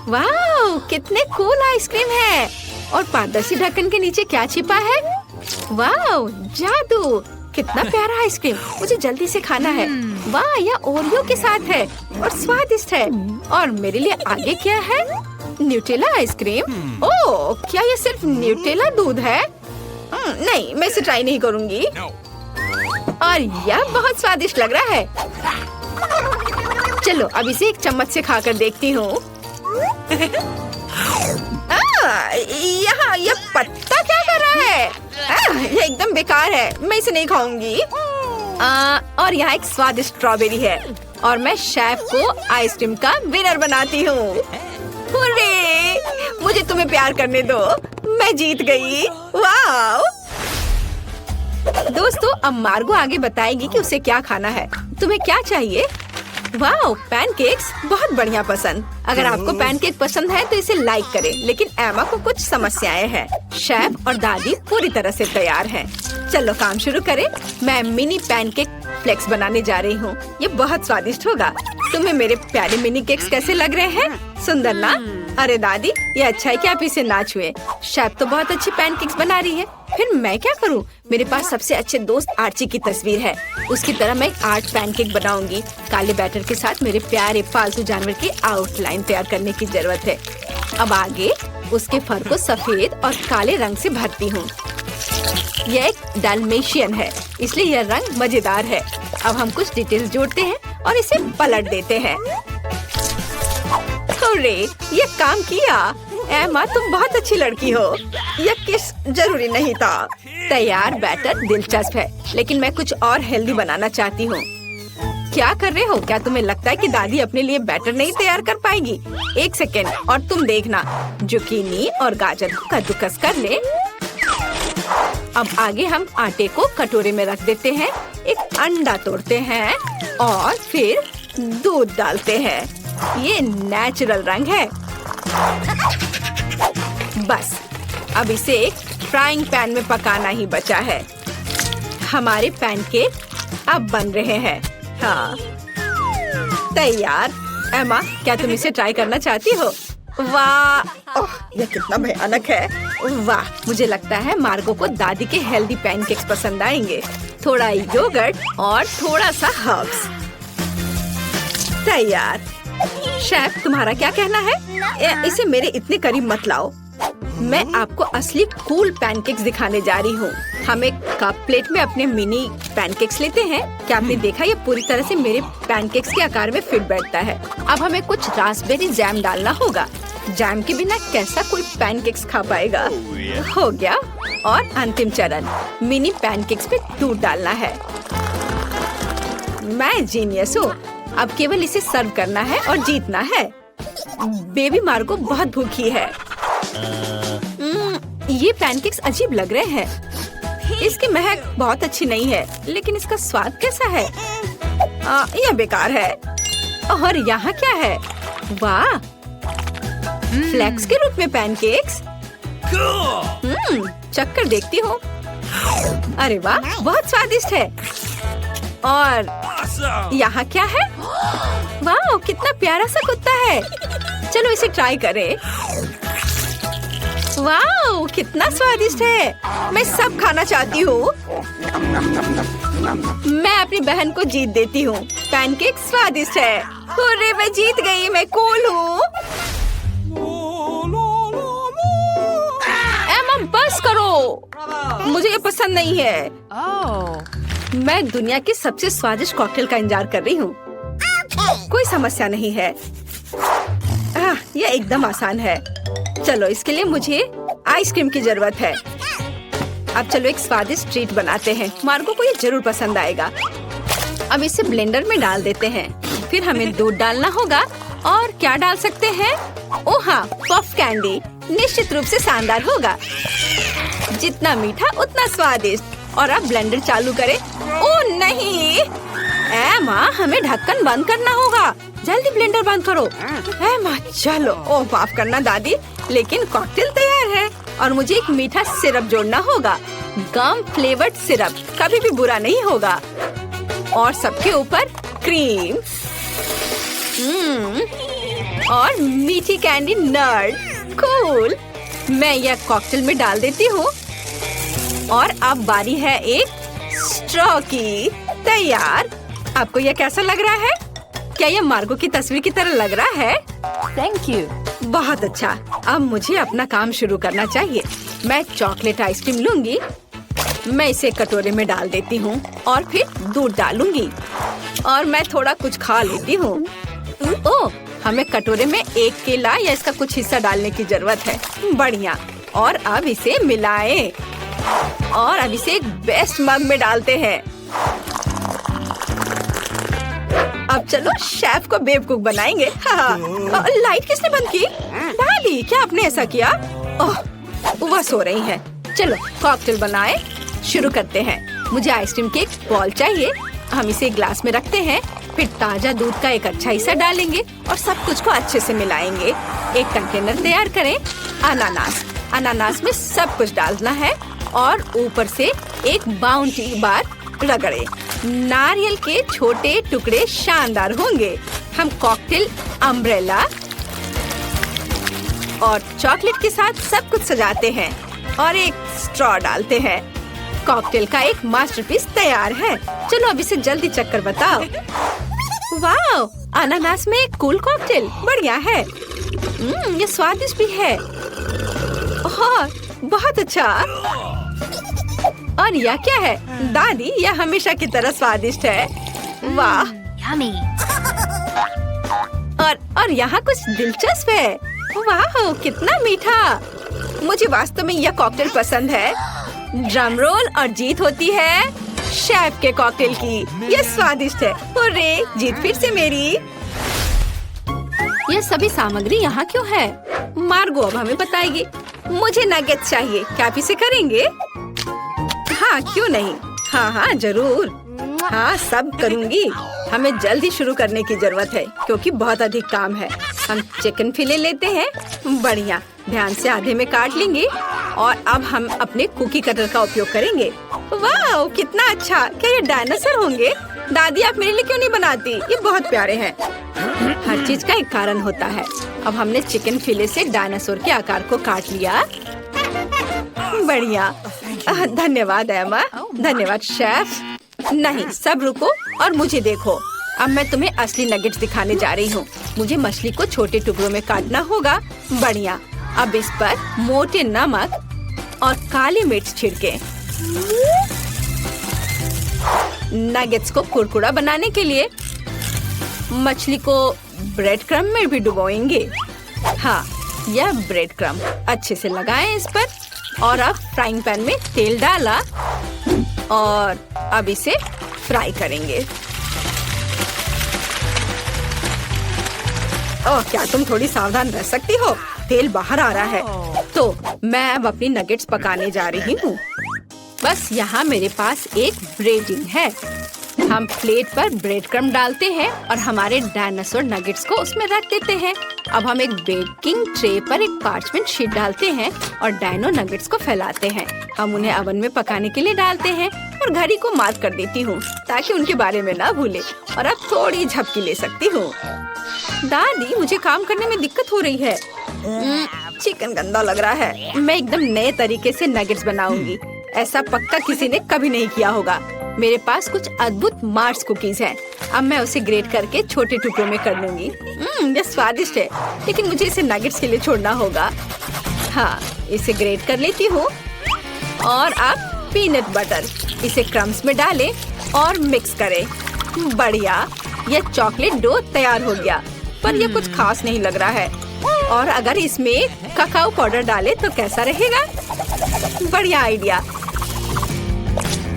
वाह, कितने कूल आइसक्रीम है। और पारदर्शी ढक्कन के नीचे क्या छिपा है? वाह, जादू। कितना प्यारा आइसक्रीम। मुझे जल्दी से खाना है। वाह, यह ओरियो के साथ है और स्वादिष्ट है। और मेरे लिए आगे क्या है? Nutella ice cream. ओह, क्या ये सिर्फ न्यूटेला दूध है? नहीं, मैं इसे ट्राई नहीं करूँगी। और यह बहुत स्वादिष्ट लग रहा है। चलो अब इसे एक चम्मच से खाकर देखती हूँ। यहाँ यह पत्ता क्या कर रहा है? यह एकदम बेकार है। मैं इसे नहीं खाऊंगी। और यहाँ एक स्वादिष्ट स्ट्रॉबेरी है और मैं शेफ को आइसक्रीम का विनर बनाती हूँ। हुर्रे! मुझे तुम्हें प्यार करने दो। मैं जीत गई। वाह! दोस्तों, अब मार्गो आगे बताएगी कि उसे क्या खाना है। तुम्हें क्या चाहिए? वाह, पैनकेक्स बहुत बढ़िया पसंद। अगर आपको पैनकेक पसंद है तो इसे लाइक करें। लेकिन एमा को कुछ समस्याएं हैं। शेफ और दादी पूरी तरह से तैयार हैं। चलो काम शुरू करें। मैं मिनी पैनकेक फ्लेक्स बनाने जा रही हूँ। ये बहुत स्वादिष्ट होगा। तुम्हें मेरे प्यारे मिनी केक्स कैसे लग रहे हैं? सुंदर ना? अरे दादी, ये अच्छा है कि आप इसे ना छुए। शेफ तो बहुत अच्छी पैनकेक्स बना रही है। फिर मैं क्या करूं? मेरे पास सबसे अच्छे दोस्त आर्ची की तस्वीर है। उसकी तरह मैं एक आर्ट पैनकेक बनाऊंगी। काले बैटर के साथ मेरे प्यारे पालतू जानवर की आउटलाइन तैयार करने की जरूरत है। अब आगे उसके फर को सफेद और काले रंग से भरती हूँ। यह एक डाल्मेशियन है, इसलिए यह रंग मजेदार है। अब हम कुछ डिटेल्स जोड़ते हैं और इसे पलट देते हैं। हुर्रे, ये काम किया। एमा, तुम बहुत अच्छी लड़की हो। यह किस जरूरी नहीं था। तैयार बैटर दिलचस्प है, लेकिन मैं कुछ और हेल्दी बनाना चाहती हूँ। क्या कर रहे हो? क्या तुम्हें लगता है कि दादी अपने लिए बैटर नहीं तैयार कर पाएगी? एक सेकेंड और तुम देखना। जुकीनी और गाजर को कद्दूकस कर ले। अब आगे हम आटे को कटोरे में रख देते हैं। एक अंडा तोड़ते हैं और फिर दूध डालते हैं। ये नेचुरल रंग है। बस अब इसे एक फ्राइंग पैन में पकाना ही बचा है। हमारे पैनकेक अब बन रहे हैं। हाँ, तैयार। एमा, क्या तुम इसे ट्राई करना चाहती हो? वाह, ओह, यह कितना भयानक है। वाह, मुझे लगता है मार्गो को दादी के हेल्दी पैनकेक्स पसंद आएंगे। थोड़ा योगर्ट और थोड़ा सा हर्ब्स। तैयार। शेफ, तुम्हारा क्या कहना है? इसे मेरे इतने करीब मत लाओ। मैं आपको असली कूल पैनकेक्स दिखाने जा रही हूँ। हम एक कप प्लेट में अपने मिनी पैनकेक्स लेते हैं। क्या आपने देखा? ये पूरी तरह से मेरे पैनकेक्स के आकार में फिट बैठता है। अब हमें कुछ रास्पबेरी जैम डालना होगा। जैम के बिना कैसा कोई पैनकेक्स खा पाएगा? हो गया। और अंतिम चरण, मिनी पैनकेक्स पे दूध डालना है। मैं जीनियस हूँ। अब केवल इसे सर्व करना है और जीतना है। बेबी मार्गो बहुत भूखी है। ये पैनकेक्स अजीब लग रहे हैं। इसकी महक बहुत अच्छी नहीं है, लेकिन इसका स्वाद कैसा है? यह बेकार है। और यहाँ क्या है? वाह, फ्लेक्स के रूप में पैनकेक्स। चखकर देखती हूँ। अरे वाह, बहुत स्वादिष्ट है। और यहाँ क्या है? वाह, कितना प्यारा सा कुत्ता है। चलो इसे ट्राई करें। वाह, कितना स्वादिष्ट है। मैं सब खाना चाहती हूँ। मैं अपनी बहन को जीत देती हूँ। पैनकेक स्वादिष्ट है। अरे मैं जीत गई, मैं कूल हूँ। एमा बस करो, मुझे ये पसंद नहीं है। मैं दुनिया के सबसे स्वादिष्ट कॉकटेल का इंतजार कर रही हूँ। कोई समस्या नहीं है। यह एकदम आसान है। चलो इसके लिए मुझे आइसक्रीम की जरूरत है। अब चलो एक स्वादिष्ट ट्रीट बनाते हैं। मार्गो को ये जरूर पसंद आएगा। अब इसे ब्लेंडर में डाल देते हैं। फिर हमें दूध डालना होगा। और क्या डाल सकते हैं? ओह हाँ, पफ कैंडी निश्चित रूप से शानदार होगा। जितना मीठा उतना स्वादिष्ट। और अब ब्लेंडर चालू करें। ओह नहीं, एमा हमें ढक्कन बंद करना होगा। जल्दी ब्लेंडर बंद करो। एमा चलो। ओह माफ करना दादी, लेकिन कॉकटेल तैयार है। और मुझे एक मीठा सिरप जोड़ना होगा। गम फ्लेवर्ड सिरप कभी भी बुरा नहीं होगा। और सबके ऊपर क्रीम और मीठी कैंडी नट। कूल। मैं यह कॉकटेल में डाल देती हूँ। और अब बारी है एक स्ट्रॉ की। तैयार। आपको यह कैसा लग रहा है? क्या यह मार्गो की तस्वीर की तरह लग रहा है? Thank you. बहुत अच्छा। अब मुझे अपना काम शुरू करना चाहिए। मैं चॉकलेट आइसक्रीम लूंगी। मैं इसे कटोरे में डाल देती हूँ और फिर दूध डालूंगी। और मैं थोड़ा कुछ खा लेती हूँ। ओह, हमें कटोरे में एक केला या इसका कुछ हिस्सा डालने की जरूरत है। बढ़िया। और अब इसे मिलाएं। और अब इसे एक बेस्ट मग में डालते हैं। अब चलो शेफ को बेवकूफ बनाएंगे। लाइट किसने बंद की? डाली, क्या आपने ऐसा किया? ओह, वह सो रही है। चलो कॉकटेल बनाए। शुरू करते हैं। मुझे आइसक्रीम की एक बॉल चाहिए। हम इसे ग्लास में रखते हैं। फिर ताजा दूध का एक अच्छा हिस्सा डालेंगे और सब कुछ को अच्छे से मिलाएंगे। एक कंटेनर तैयार करें। अनानास। अनानास में सब कुछ डालना है। और ऊपर से एक बाउंटी बार रगड़े। नारियल के छोटे टुकड़े शानदार होंगे। हम कॉकटेल अम्ब्रेला और चॉकलेट के साथ सब कुछ सजाते हैं। और एक स्ट्रॉ डालते हैं। कॉकटेल का एक मास्टरपीस तैयार है। चलो अब इसे जल्दी चक्कर बताओ। वाह, अनानास में एक कूल कॉकटेल। बढ़िया है। ये स्वादिष्ट भी है। बहुत अच्छा। और यह क्या है? दादी, यह हमेशा की तरह स्वादिष्ट है। वाह। यम्मी। और यहाँ कुछ दिलचस्प है। वाह, कितना मीठा। मुझे वास्तव में यह कॉकटेल पसंद है। ड्रम रोल और जीत होती है शेफ के कॉकटेल की। यह स्वादिष्ट है। हुर्रे, जीत फिर से मेरी। यह सभी सामग्री यहाँ क्यों है? मार्गो अब हमें बताएगी। मुझे नगेट चाहिए। क्या आप इसे करेंगे? हाँ, क्यों नहीं। हाँ जरूर। हाँ, सब करूँगी। हमें जल्दी शुरू करने की जरूरत है क्योंकि बहुत अधिक काम है। हम चिकन फिले लेते हैं। बढ़िया। ध्यान से आधे में काट लेंगे। और अब हम अपने कुकी कटर का उपयोग करेंगे। वाह, कितना अच्छा। क्या ये डायनासोर होंगे? दादी, आप मेरे लिए क्यों नहीं बनाती? ये बहुत प्यारे हैं। हर चीज का एक कारण होता है। अब हमने चिकन फिले से डायनासोर के आकार को काट लिया। बढ़िया। धन्यवाद एमा। धन्यवाद शेफ। नहीं, सब रुको और मुझे देखो। अब मैं तुम्हें असली नगेट्स दिखाने जा रही हूँ। मुझे मछली को छोटे टुकड़ों में काटना होगा। बढ़िया। अब इस पर मोटे नमक और काली मिर्च छिड़के। नगेट्स को कुरकुरा बनाने के लिए मछली को ब्रेड क्रम में भी डुबोएंगे। हाँ, यह ब्रेड क्रम अच्छे से लगाएं इस पर। और अब फ्राइंग पैन में तेल डाला और अब इसे फ्राई करेंगे। ओह, क्या तुम थोड़ी सावधान रह सकती हो? तेल बाहर आ रहा है। तो मैं अब अपनी नगेट्स पकाने जा रही हूँ। बस यहाँ मेरे पास एक ब्रेडिंग है। हम प्लेट पर ब्रेड क्रम्ब डालते हैं और हमारे डायनासोर नगेट्स को उसमें रख देते हैं। अब हम एक बेकिंग ट्रे पर एक पार्चमेंट शीट डालते हैं और डायनो नगेट्स को फैलाते हैं। हम उन्हें ओवन में पकाने के लिए डालते हैं और घड़ी को मार्क कर देती हूँ ताकि उनके बारे में ना भूले। और अब थोड़ी झपकी ले सकती हूँ। दादी, मुझे काम करने में दिक्कत हो रही है। चिकन गंदा लग रहा है। मैं एकदम नए तरीके से नगेट्स बनाऊंगी। ऐसा पक्का किसी ने कभी नहीं किया होगा। मेरे पास कुछ अद्भुत मार्स कुकीज हैं। अब मैं उसे ग्रेट करके छोटे टुकड़ों में कर लूंगी। यह स्वादिष्ट है, लेकिन मुझे इसे नगेट्स के लिए छोड़ना होगा। हाँ, इसे ग्रेट कर लेती हूँ। और अब पीनट बटर, इसे क्रम्स में डालें और मिक्स करें। बढ़िया, यह चॉकलेट डो तैयार हो गया, पर यह कुछ खास नहीं लग रहा है। और अगर इसमें ककाओ पाउडर डालें तो कैसा रहेगा? बढ़िया आइडिया।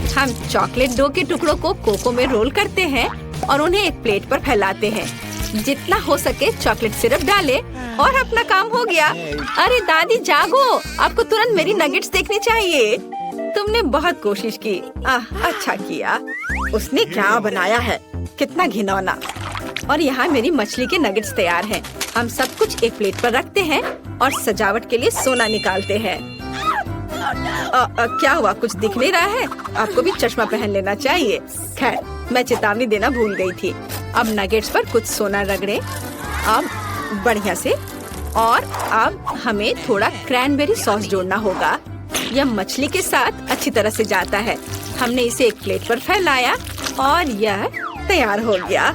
हम चॉकलेट डो के टुकड़ों को कोको में रोल करते हैं और उन्हें एक प्लेट पर फैलाते हैं। जितना हो सके चॉकलेट सिरप डालें और अपना काम हो गया। अरे दादी, जागो, आपको तुरंत मेरी नगेट्स देखनी चाहिए। तुमने बहुत कोशिश की। अच्छा किया। उसने क्या बनाया है, कितना घिनौना। और यहाँ मेरी मछली के नगेट्स तैयार हैं। हम सब कुछ एक प्लेट पर रखते हैं और सजावट के लिए सोना निकालते हैं। क्या हुआ, कुछ दिख नहीं रहा है? आपको भी चश्मा पहन लेना चाहिए। खैर, मैं चेतावनी देना भूल गई थी। अब नगेट्स पर कुछ सोना रगड़े, अब बढ़िया से। और अब हमें थोड़ा क्रैनबेरी सॉस जोड़ना होगा। यह मछली के साथ अच्छी तरह से जाता है। हमने इसे एक प्लेट पर फैलाया और यह तैयार हो गया।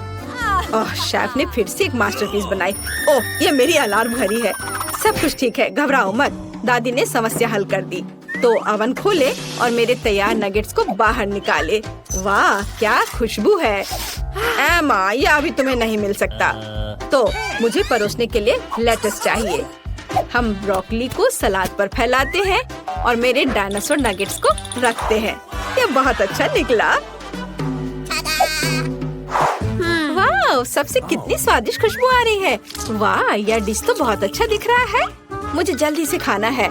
ओह, शेफ ने फिर से एक मास्टरपीस बनाई। ओह, ये मेरी अलार्म घड़ी है। सब कुछ ठीक है, घबराओ मत। दादी ने समस्या हल कर दी। तो ओवन खोले और मेरे तैयार नगेट्स को बाहर निकाले। वाह, क्या खुशबू है। एमा, ये अभी तुम्हें नहीं मिल सकता। तो मुझे परोसने के लिए लेटस चाहिए। हम ब्रोकली को सलाद पर फैलाते हैं और मेरे डायनासोर नगेट्स को रखते हैं। ये बहुत अच्छा निकला। वाह, सबसे कितनी स्वादिष्ट खुशबू आ रही है। वाह, यह डिश तो बहुत अच्छा दिख रहा है। मुझे जल्दी से खाना है।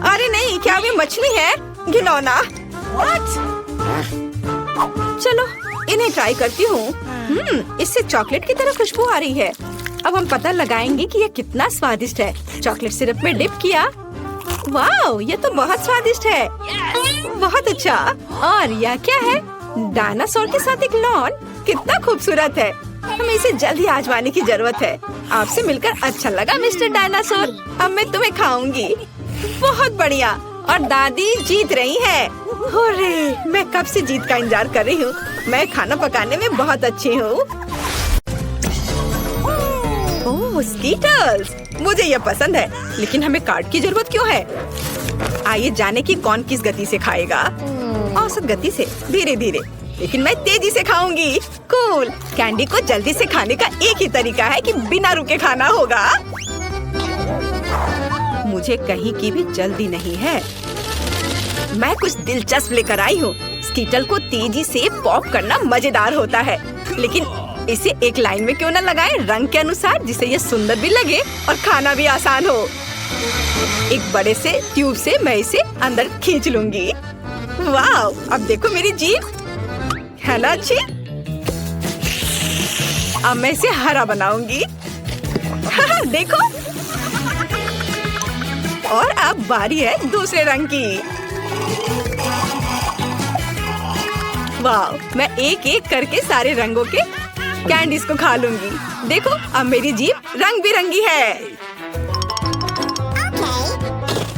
अरे नहीं, क्या ये मछली है? घिनौना। चलो, इन्हें ट्राई करती हूँ। इससे चॉकलेट की तरह खुशबू आ रही है। अब हम पता लगाएंगे कि यह कितना स्वादिष्ट है। चॉकलेट सिरप में डिप किया। वाह, यह तो बहुत स्वादिष्ट है। बहुत अच्छा। और यह क्या है? डायनासोर के साथ एक लॉन। कितना खूबसूरत है। हमें इसे जल्दी आजमाने की जरूरत है। आपसे मिलकर अच्छा लगा मिस्टर डायनासोर। अब मैं तुम्हें खाऊंगी। बहुत बढ़िया। और दादी जीत रही है। अरे, मैं कब से जीत का इंतजार कर रही हूँ। मैं खाना पकाने में बहुत अच्छी हूँ। ओह, स्कीटर्स, मुझे यह पसंद है। लेकिन हमें कार्ड की जरूरत क्यों है? आइए जाने की कौन किस गति से खाएगा। औसत गति से, धीरे धीरे। लेकिन मैं तेजी से खाऊंगी। कूल। कैंडी को जल्दी से खाने का एक ही तरीका है कि बिना रुके खाना होगा। मुझे कहीं की भी जल्दी नहीं है। मैं कुछ दिलचस्प लेकर आई हूँ। स्कीटल को तेजी से पॉप करना मजेदार होता है, लेकिन इसे एक लाइन में क्यों न लगाएं, रंग के अनुसार, जिससे ये सुंदर भी लगे और खाना भी आसान हो। एक बड़े से ट्यूब से मैं इसे अंदर खींच लूंगी। वाह, अब देखो मेरी जीभ है ना अच्छी। अब मैं इसे हरा बनाऊंगी। देखो। और अब बारी है दूसरे रंग की। वाह, मैं एक एक करके सारे रंगों के कैंडीज को खा लूंगी। देखो, अब मेरी जीभ रंग बिरंगी है।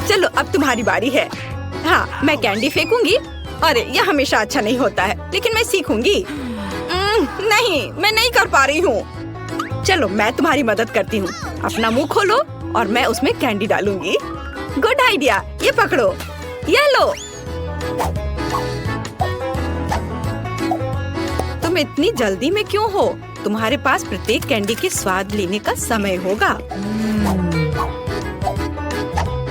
चलो, अब तुम्हारी बारी है। हाँ, मैं कैंडी फेंकूंगी। अरे, यह हमेशा अच्छा नहीं होता है, लेकिन मैं सीखूंगी। नहीं, मैं नहीं कर पा रही हूँ। चलो, मैं तुम्हारी मदद करती हूँ। अपना मुंह खोलो और मैं उसमें कैंडी डालूंगी। Good idea. ये पकड़ो, ये लो। तुम इतनी जल्दी में क्यों हो? तुम्हारे पास प्रत्येक कैंडी के स्वाद लेने का समय होगा।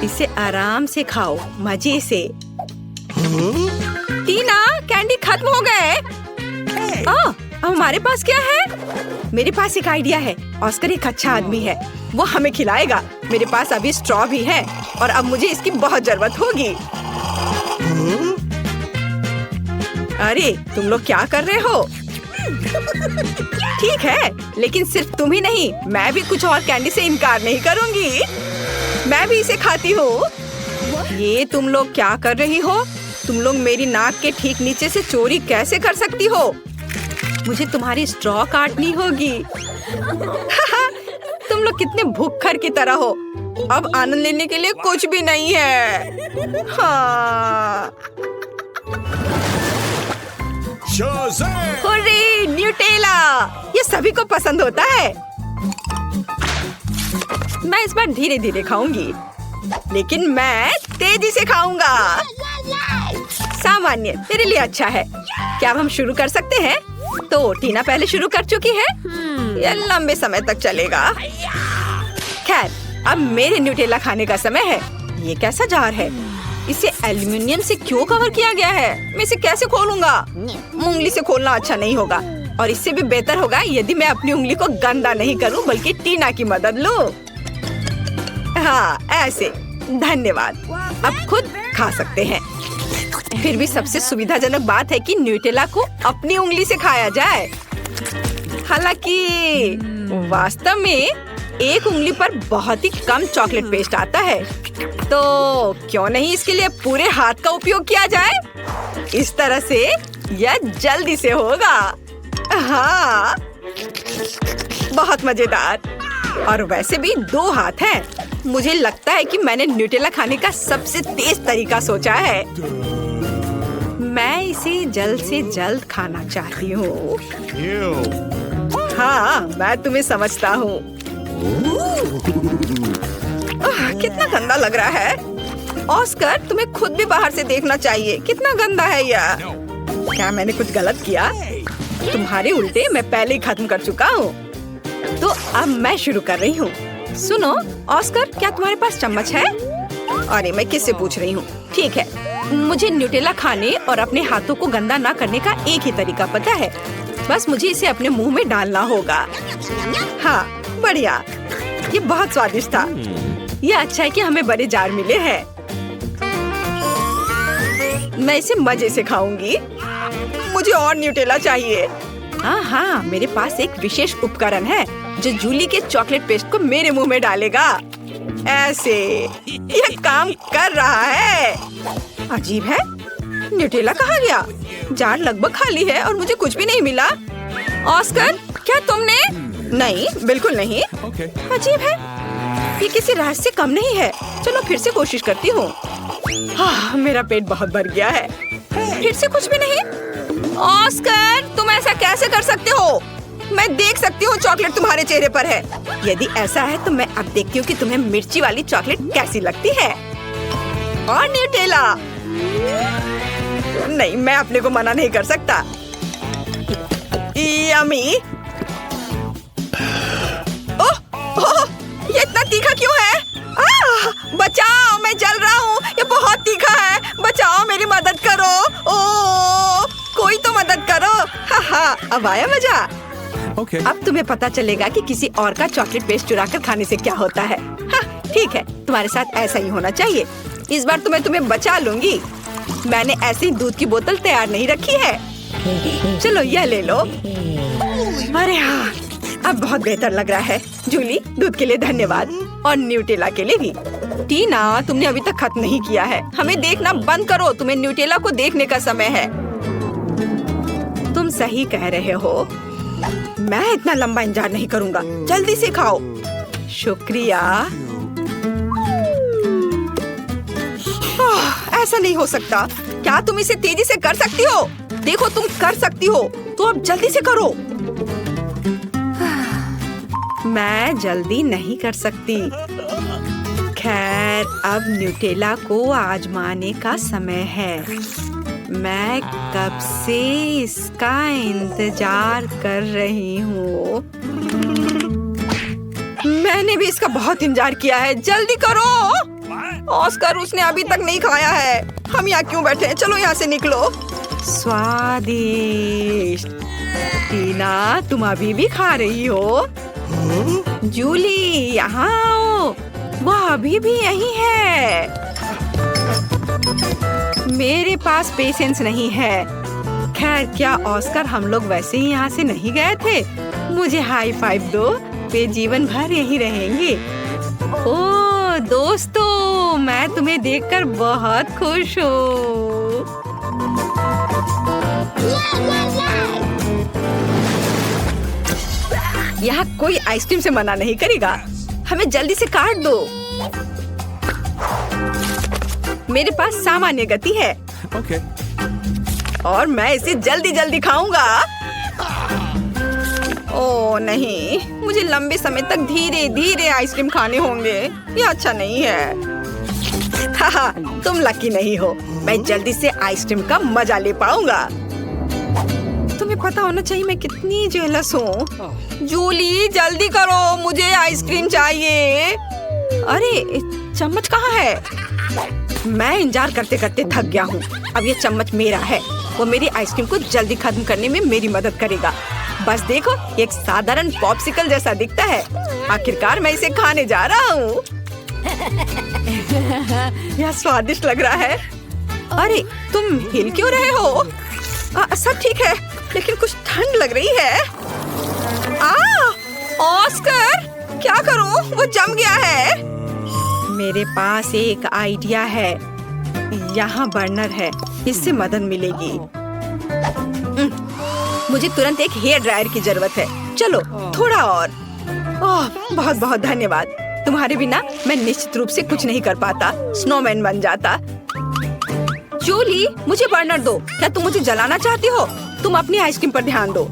इसे आराम से खाओ, मजे से। टीना, कैंडी खत्म हो गए। अब हमारे पास क्या है? मेरे पास एक आइडिया है। ऑस्कर एक अच्छा आदमी है, वो हमें खिलाएगा। मेरे पास अभी स्ट्रॉ भी है और अब मुझे इसकी बहुत जरूरत होगी। अरे तुम लोग क्या कर रहे हो? ठीक है, लेकिन सिर्फ तुम ही नहीं, मैं भी कुछ और कैंडी से इनकार नहीं करूंगी। मैं भी इसे खाती हूँ। ये तुम लोग क्या कर रही हो? तुम लोग मेरी नाक के ठीक नीचे से चोरी कैसे कर सकती हो? मुझे तुम्हारी स्ट्रॉ काटनी होगी। तुम लोग कितने भूखर की तरह हो। अब आनंद लेने के लिए कुछ भी नहीं है। हाँ। Hurray, Nutella! ये सभी को पसंद होता है। मैं इस बार धीरे धीरे खाऊंगी, लेकिन मैं तेजी से खाऊंगा। सामान्य तेरे लिए अच्छा है। क्या अब हम शुरू कर सकते हैं? तो टीना पहले शुरू कर चुकी है। यह लंबे समय तक चलेगा। खैर, अब मेरे न्यूटेला खाने का समय है। ये कैसा जार है? इसे एल्युमिनियम से क्यों कवर किया गया है? मैं इसे कैसे खोलूंगा? उंगली से खोलना अच्छा नहीं होगा, और इससे भी बेहतर होगा यदि मैं अपनी उंगली को गंदा नहीं करूं, बल्कि टीना की मदद लूं। हाँ, ऐसे। धन्यवाद। अब खुद खा सकते हैं। फिर भी सबसे सुविधाजनक बात है कि न्यूटेला को अपनी उंगली से खाया जाए। हालांकि वास्तव में एक उंगली पर बहुत ही कम चॉकलेट पेस्ट आता है, तो क्यों नहीं इसके लिए पूरे हाथ का उपयोग किया जाए? इस तरह से यह जल्दी से होगा। हाँ, बहुत मजेदार। और वैसे भी 2 हाथ हैं। मुझे लगता है कि मैंने न्यूटेला खाने का सबसे तेज तरीका सोचा है। मैं इसे जल्द से जल्द खाना चाहती हूँ। हाँ, मैं तुम्हें समझता हूँ। कितना गंदा लग रहा है। ऑस्कर, तुम्हें खुद भी बाहर से देखना चाहिए। कितना गंदा है यह। क्या मैंने कुछ गलत किया? तुम्हारे उल्टे मैं पहले ही खत्म कर चुका हूँ। तो अब मैं शुरू कर रही हूँ। सुनो ऑस्कर, क्या तुम्हारे पास चम्मच है? अरे मैं किससे पूछ रही हूँ? ठीक है, मुझे न्यूटेला खाने और अपने हाथों को गंदा ना करने का एक ही तरीका पता है। बस मुझे इसे अपने मुंह में डालना होगा। हाँ, बढ़िया। ये बहुत स्वादिष्ट था। ये अच्छा है कि हमें बड़े जार मिले हैं। मैं इसे मजे से खाऊंगी। मुझे और न्यूटेला चाहिए। हाँ, मेरे पास एक विशेष उपकरण है जो जूली के चॉकलेट पेस्ट को मेरे मुंह में डालेगा। ऐसे यह काम कर रहा है। अजीब है, न्यूटेला कहाँ गया? जार लगभग खाली है और मुझे कुछ भी नहीं मिला। ऑस्कर, क्या तुमने? नहीं, बिल्कुल नहीं। अजीब है, ये किसी राज से कम नहीं है। चलो फिर से कोशिश करती हूँ। हाँ, मेरा पेट बहुत भर गया है। फिर से कुछ भी नहीं। ऑस्कर, तुम ऐसा कैसे कर सकते हो? मैं देख सकती हूँ चॉकलेट तुम्हारे चेहरे पर है। यदि ऐसा है तो मैं अब देखती हूँ कि तुम्हें मिर्ची वाली चॉकलेट कैसी लगती है। और न्यूटेला। नहीं, मैं अपने को मना नहीं कर सकता। यम्मी। ओह, ये इतना तीखा क्यों है? बचाओ, मैं जल रहा हूँ। ये बहुत तीखा है। बचाओ, मेरी मदद करो। ओह, कोई तो मदद करो। हाँ, अब आया मजा। अब तुम्हें पता चलेगा कि किसी और का चॉकलेट पेस्ट चुरा कर खाने से क्या होता है। हाँ, ठीक है, तुम्हारे साथ ऐसा ही होना चाहिए। इस बार तो मैं तुम्हें बचा लूंगी। मैंने ऐसी दूध की बोतल तैयार नहीं रखी है। चलो यह ले लो। अरे हाँ, अब बहुत बेहतर लग रहा है। जूली, दूध के लिए धन्यवाद, और न्यूटेला के लिए भी। टीना, तुमने अभी तक खत्म नहीं किया है। हमें देखना बंद करो। तुम्हें न्यूटेला को देखने का समय है। तुम सही कह रहे हो। मैं इतना लंबा इंतजार नहीं करूंगा। जल्दी से खाओ। शुक्रिया। ऐसा नहीं हो सकता। क्या तुम इसे तेजी से कर सकती हो? देखो, तुम कर सकती हो, तो अब जल्दी से करो। मैं जल्दी नहीं कर सकती। खैर, अब न्यूटेला को आजमाने का समय है। मैं कब से इसका इंतजार कर रही हूँ। मैंने भी इसका बहुत इंतजार किया है। जल्दी करो। ऑस्कर, उसने अभी तक नहीं खाया है। हम यहाँ क्यों बैठे हैं? चलो यहाँ से निकलो। स्वादिष्ट। टीना, तुम अभी भी खा रही हो? जूली, यहाँ आओ। वह अभी भी यही है। मेरे पास पेशेंस नहीं है। खैर, क्या ऑस्कर हम लोग वैसे ही यहाँ से नहीं गए थे? मुझे हाई फाइव दो, वे जीवन भर यहीं रहेंगे। ओह दोस्तों, मैं तुम्हें देखकर बहुत खुश हूँ। यहाँ कोई आइसक्रीम से मना नहीं करेगा। हमें जल्दी से काट दो। मेरे पास सामान्य गति है। Okay. और मैं इसे जल्दी जल्दी खाऊंगा। ओह नहीं, मुझे लंबे समय तक धीरे धीरे आइसक्रीम खाने होंगे। ये अच्छा नहीं है। हाहा, तुम लकी नहीं हो। मैं जल्दी से आइसक्रीम का मजा ले पाऊंगा। तुम्हें पता होना चाहिए मैं कितनी जेलस हूँ। जूली जल्दी करो, मुझे आइसक्रीम चाहिए। अरे चम्मच कहाँ है? मैं इंतजार करते करते थक गया हूँ। अब ये चम्मच मेरा है। वो मेरी आइसक्रीम को जल्दी खत्म करने में मेरी मदद करेगा। बस देखो, ये एक साधारण पॉप्सिकल जैसा दिखता है। आखिरकार मैं इसे खाने जा रहा हूँ। यह स्वादिष्ट लग रहा है। अरे तुम हिल क्यों रहे हो? सब ठीक है, लेकिन कुछ ठंड लग रही है। ऑस्कर, क्या करूं? वो जम गया है। मेरे पास एक आइडिया है। यहाँ बर्नर है, इससे मदद मिलेगी। मुझे तुरंत एक हेयर ड्रायर की जरूरत है। चलो थोड़ा और। ओह बहुत बहुत धन्यवाद। तुम्हारे बिना मैं निश्चित रूप से कुछ नहीं कर पाता। स्नोमैन बन जाता। जूली, मुझे बर्नर दो। क्या तुम मुझे जलाना चाहती हो? तुम अपनी आइसक्रीम पर ध्यान दो।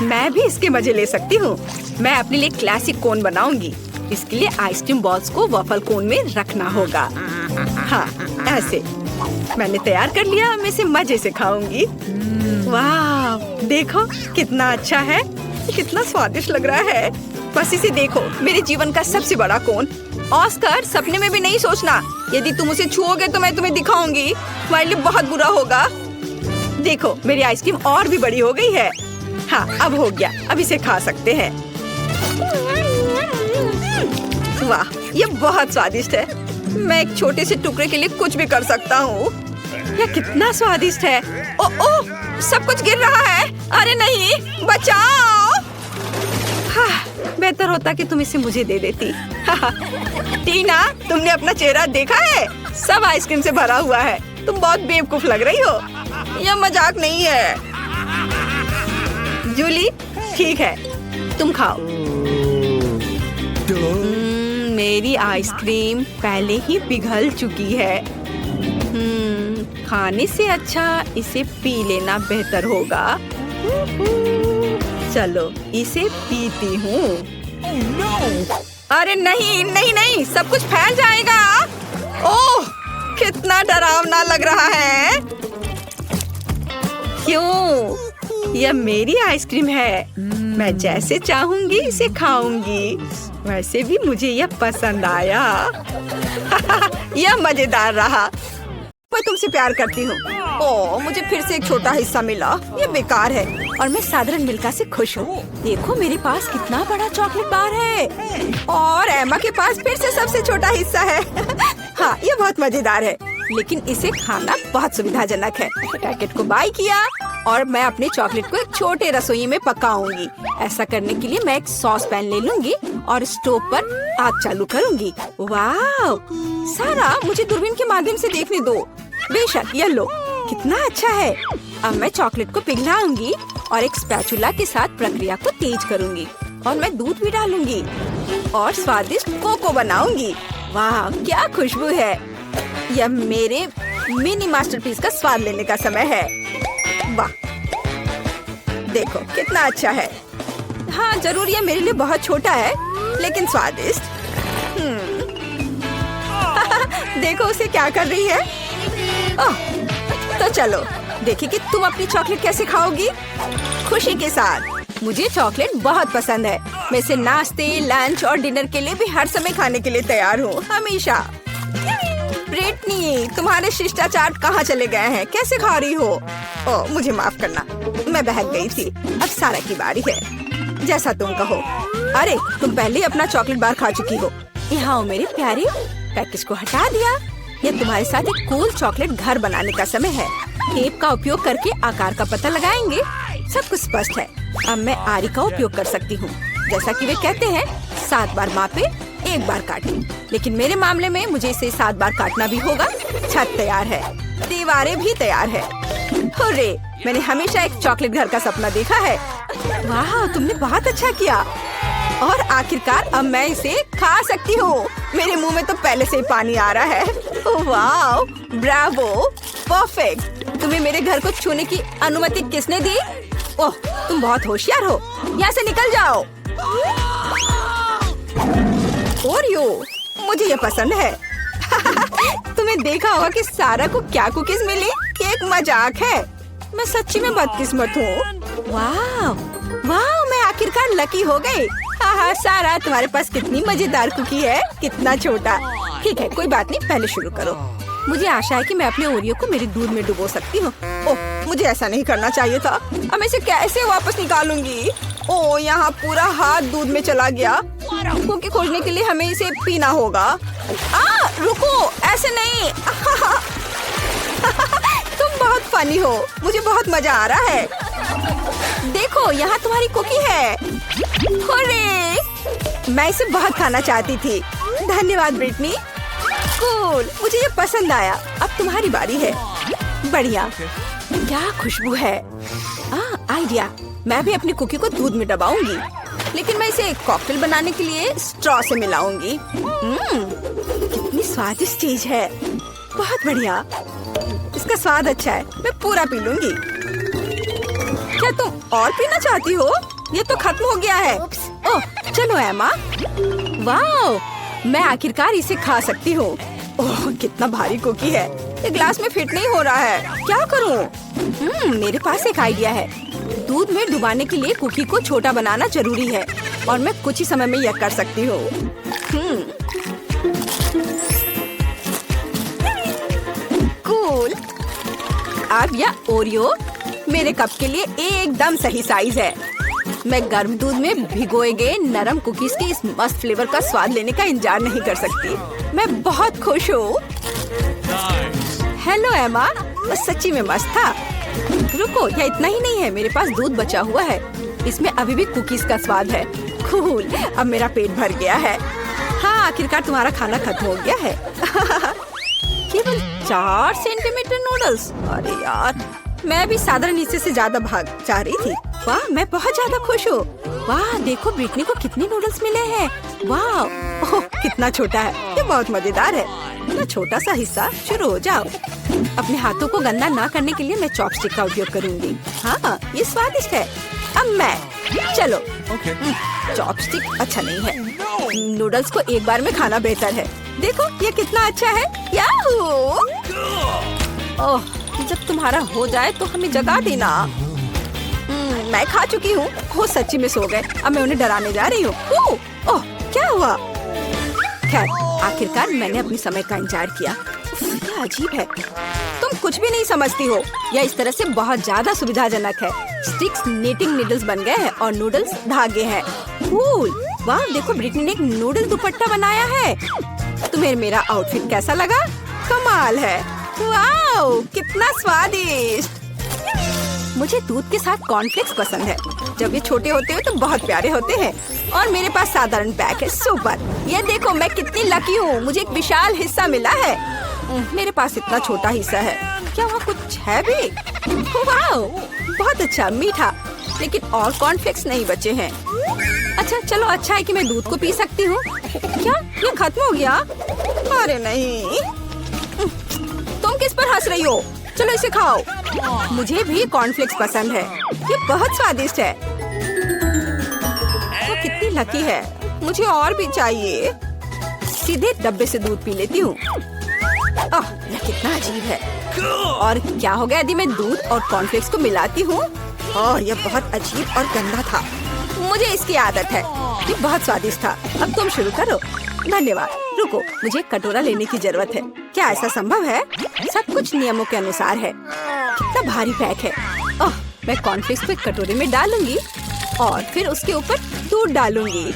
मैं भी इसके मजे ले सकती हूँ। मैं अपने लिए क्लासिक कोन बनाऊंगी। इसके लिए आइसक्रीम बॉल्स को वॉफल कोन में रखना होगा। हाँ, ऐसे। मैंने तैयार कर लिया। मैं इसे मजे से खाऊंगी। वाह, देखो कितना अच्छा है। कितना स्वादिष्ट लग रहा है। बस इसे देखो, मेरे जीवन का सबसे बड़ा कोन। ऑस्कर, सपने में भी नहीं सोचना। यदि तुम उसे छुओगे तो मैं तुम्हें दिखाऊंगी। तुम्हारे लिए बहुत बुरा होगा। देखो, मेरी आइसक्रीम और भी बड़ी हो गई है। हाँ, अब हो गया। अब इसे खा सकते हैं। वाह, ये बहुत स्वादिष्ट है। मैं एक छोटे से टुकड़े के लिए कुछ भी कर सकता हूँ। यह कितना स्वादिष्ट है। ओह, सब कुछ गिर रहा है। अरे नहीं, बचाओ। हाँ, बेहतर होता कि तुम इसे मुझे दे देती। टीना, तुमने अपना चेहरा देखा है? सब आइसक्रीम से भरा हुआ है। तुम बहुत बेवकूफ लग रही हो। यह मजाक नहीं है। जूली, ठीक है, तुम खाओ। मेरी आइसक्रीम पहले ही पिघल चुकी है। खाने से अच्छा इसे पी लेना बेहतर होगा। चलो, इसे पीती हूँ। Oh no! अरे नहीं नहीं नहीं, सब कुछ फैल जाएगा। ओह, कितना डरावना लग रहा है। क्यों? यह मेरी आइसक्रीम है। मैं जैसे चाहूंगी इसे खाऊंगी। वैसे भी मुझे यह पसंद आया। यह मजेदार रहा। मैं तुमसे प्यार करती हूँ। ओह, मुझे फिर से एक छोटा हिस्सा मिला। ये बेकार है और मैं साधारण मिल्का से खुश हूँ। देखो, मेरे पास कितना बड़ा चॉकलेट बार है और एमा के पास फिर से सबसे छोटा हिस्सा है। हाँ, ये बहुत मजेदार है, लेकिन इसे खाना बहुत सुविधाजनक है। पैकेट को बाय किया और मैं अपने चॉकलेट को एक छोटे रसोई में पकाऊंगी। ऐसा करने के लिए मैं एक सॉस पैन ले लूंगी और स्टोव पर आग चालू करूंगी। वाह, सारा, मुझे दूरबीन के माध्यम से देखने दो। बेशक, ये लो, कितना अच्छा है। अब मैं चॉकलेट को पिघलाऊंगी और एक स्पैचुला के साथ प्रक्रिया को तेज करूंगी और मैं दूध भी डालूंगी और स्वादिष्ट कोको बनाऊंगी। वाह, क्या खुशबू है। यह मेरे मिनी मास्टरपीस का स्वाद लेने का समय है। वाह, देखो कितना अच्छा है। हाँ, जरूर यह मेरे लिए बहुत छोटा है, लेकिन स्वादिष्ट। देखो उसे क्या कर रही है। ओह, तो चलो देखिए कि तुम अपनी चॉकलेट कैसे खाओगी। खुशी के साथ। मुझे चॉकलेट बहुत पसंद है। मैं इसे नाश्ते, लंच और डिनर के लिए भी हर समय खाने के लिए तैयार हूँ, हमेशा। ब्रिटनी, तुम्हारे शिष्टाचार कहाँ चले गए हैं? कैसे खा रही हो? ओह, मुझे माफ करना, मैं बहक गई थी। अब सारा की बारी है। जैसा तुम कहो। अरे, तुम पहले अपना चॉकलेट बार खा चुकी हो। यहाँ मेरे प्यारे, पैकेज को हटा दिया। ये तुम्हारे साथ एक कूल चॉकलेट घर बनाने का समय है। टेप का उपयोग करके आकार का पता लगाएंगे। सब कुछ स्पष्ट है। अब मैं आरी का उपयोग कर सकती हूँ। जैसा कि वे कहते हैं, 7 बार मापे, 1 बार काटे। लेकिन मेरे मामले में मुझे इसे 7 बार काटना भी होगा। छत तैयार है, दीवारें भी तैयार है। हुर्रे! मैंने हमेशा एक चॉकलेट घर का सपना देखा है। वाह, तुमने बहुत अच्छा किया। और आखिरकार अब मैं इसे खा सकती हूँ। मेरे मुंह में तो पहले से ही पानी आ रहा है। वाह, ब्रावो, परफेक्ट। तुम्हें मेरे घर को छूने की अनुमति किसने दी? ओह, तुम बहुत होशियार हो। यहाँ से निकल जाओ। ओरियो, मुझे ये पसंद है। तुम्हें देखा होगा कि सारा को क्या कुकीज मिली? ये एक मजाक है। मैं सच्ची में बदकिस्मत हूँ। वाह, वाह, मैं आखिरकार लकी हो गई। हाँ, सारा, तुम्हारे पास कितनी मजेदार कुकी है। कितना छोटा। ठीक है, कोई बात नहीं, पहले शुरू करो। मुझे आशा है कि मैं अपने ओरियो को मेरे दूध में डुबो सकती हूँ। ओह, मुझे ऐसा नहीं करना चाहिए था। अब मैं इसे कैसे वापस निकालूंगी? ओह, यहाँ पूरा हाथ दूध में चला गया। कुकी खोजने के लिए हमें इसे पीना होगा। रुको, ऐसे नहीं। तुम बहुत फनी हो। मुझे बहुत मजा आ रहा है। देखो, यहाँ तुम्हारी कुकी है। हुर्रे! मैं इसे बहुत खाना चाहती थी। धन्यवाद ब्रिटनी। कूल, मुझे ये पसंद आया। अब तुम्हारी बारी है। बढ़िया, क्या खुशबू है। आइडिया, मैं भी अपनी कुकी को दूध में दबाऊंगी। लेकिन मैं इसे कॉकटेल बनाने के लिए स्ट्रॉ से मिलाऊंगी। कितनी स्वादिष्ट चीज है। बहुत बढ़िया, इसका स्वाद अच्छा है। मैं पूरा पी लूंगी। क्या तुम और पीना चाहती हो? ये तो खत्म हो गया है। ओह, चलो एमा। वाह, मैं आखिरकार इसे खा सकती हूँ। ओह, कितना भारी कुकी है। ये ग्लास में फिट नहीं हो रहा है। क्या करूँ? मेरे पास एक आइडिया है। दूध में डुबाने के लिए कुकी को छोटा बनाना जरूरी है और मैं कुछ ही समय में यह कर सकती हूँ। कूल। अब यह ओरियो मेरे कप के लिए एकदम सही साइज है। मैं गर्म दूध में भिगोए गए नरम कुकीज के इस मस्त फ्लेवर का स्वाद लेने का इंतजार नहीं कर सकती। मैं बहुत खुश हूँ। हेलो एमा, बस सच्ची में मस्त था। रुको, यह इतना ही नहीं है। मेरे पास दूध बचा हुआ है। इसमें अभी भी कुकीज का स्वाद है। कूल, अब मेरा पेट भर गया है। हाँ, आखिरकार तुम्हारा खाना खत्म हो गया है। केवल 4 सेंटीमीटर नूडल्स। अरे यार, मैं भी साधारण हिस्से से ज्यादा भाग जा रही थी। वाह, मैं बहुत ज्यादा खुश हूँ। वाह, देखो ब्रिटनी को कितने नूडल्स मिले हैं। वाह, ओह, कितना छोटा है। ये बहुत मजेदार है। इतना छोटा सा हिस्सा। शुरू हो जाओ। अपने हाथों को गंदा ना करने के लिए मैं चॉपस्टिक का उपयोग करूंगी। हाँ, ये स्वादिष्ट है। अब मैं, चलो। चॉपस्टिक अच्छा नहीं है। नूडल्स को एक बार में खाना बेहतर है। देखो, ये कितना अच्छा है। याहू! ओह, जब तुम्हारा हो जाए तो हमें जगा देना। मैं खा चुकी हूँ। वो सच्ची में सो गए। अब मैं उन्हें डराने जा रही हूँ। ओह, क्या हुआ? खैर, आखिरकार मैंने अपने समय का इंतजार किया। क्या अजीब है। तुम कुछ भी नहीं समझती हो। यह इस तरह से बहुत ज्यादा सुविधाजनक है। स्टिक्स नीटिंग नीडल्स बन गए हैं और नूडल्स धागे हैं। कूल। वाह, देखो ब्रिटनी ने एक नूडल दुपट्टा बनाया है। तुम्हें मेरा आउटफिट कैसा लगा? कमाल है। वाह, कितना स्वादिष्ट। मुझे दूध के साथ कॉर्नफ्लेक्स पसंद है। जब ये छोटे होते हैं तो बहुत प्यारे होते हैं। और मेरे पास साधारण पैक है। सुपर। ये देखो, मैं कितनी लकी हूँ। मुझे एक विशाल हिस्सा मिला है। मेरे पास इतना छोटा हिस्सा है। क्या वहाँ कुछ है भी? वाह, बहुत अच्छा, मीठा। लेकिन और कॉर्नफ्लेक्स नहीं बचे हैं। अच्छा, चलो, अच्छा है कि मैं दूध को पी सकती हूँ। क्या ये खत्म हो गया? अरे नहीं। तुम किस पर हंस रही हो? चलो इसे खाओ। मुझे भी कॉर्नफ्लेक्स पसंद है। ये बहुत स्वादिष्ट है। वो कितनी लकी है। मुझे और भी चाहिए। सीधे डब्बे से दूध पी लेती हूँ। यह कितना अजीब है। और क्या हो गया यदि मैं दूध और कॉर्नफ्लेक्स को मिलाती हूँ? यह बहुत अजीब और गंदा था। मुझे इसकी आदत है। ये बहुत स्वादिष्ट था। अब तुम शुरू करो। धन्यवाद। रुको, मुझे कटोरा लेने की जरूरत है। क्या ऐसा संभव है? सब कुछ नियमों के अनुसार है। कितना भारी पैक है। मैं कॉर्नफ्लेक्स को एक कटोरे में डालूंगी और फिर उसके ऊपर दूध डालूंगी।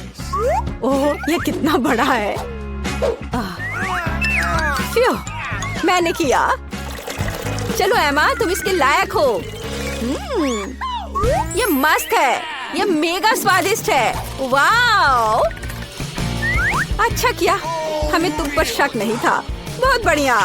ओह, ये कितना बड़ा है। मैंने किया। चलो एमा, तुम इसके लायक हो। ये मस्त है, ये मेगा स्वादिष्ट है। वाओ, अच्छा किया, हमें तुम पर शक नहीं था। बहुत बढ़िया।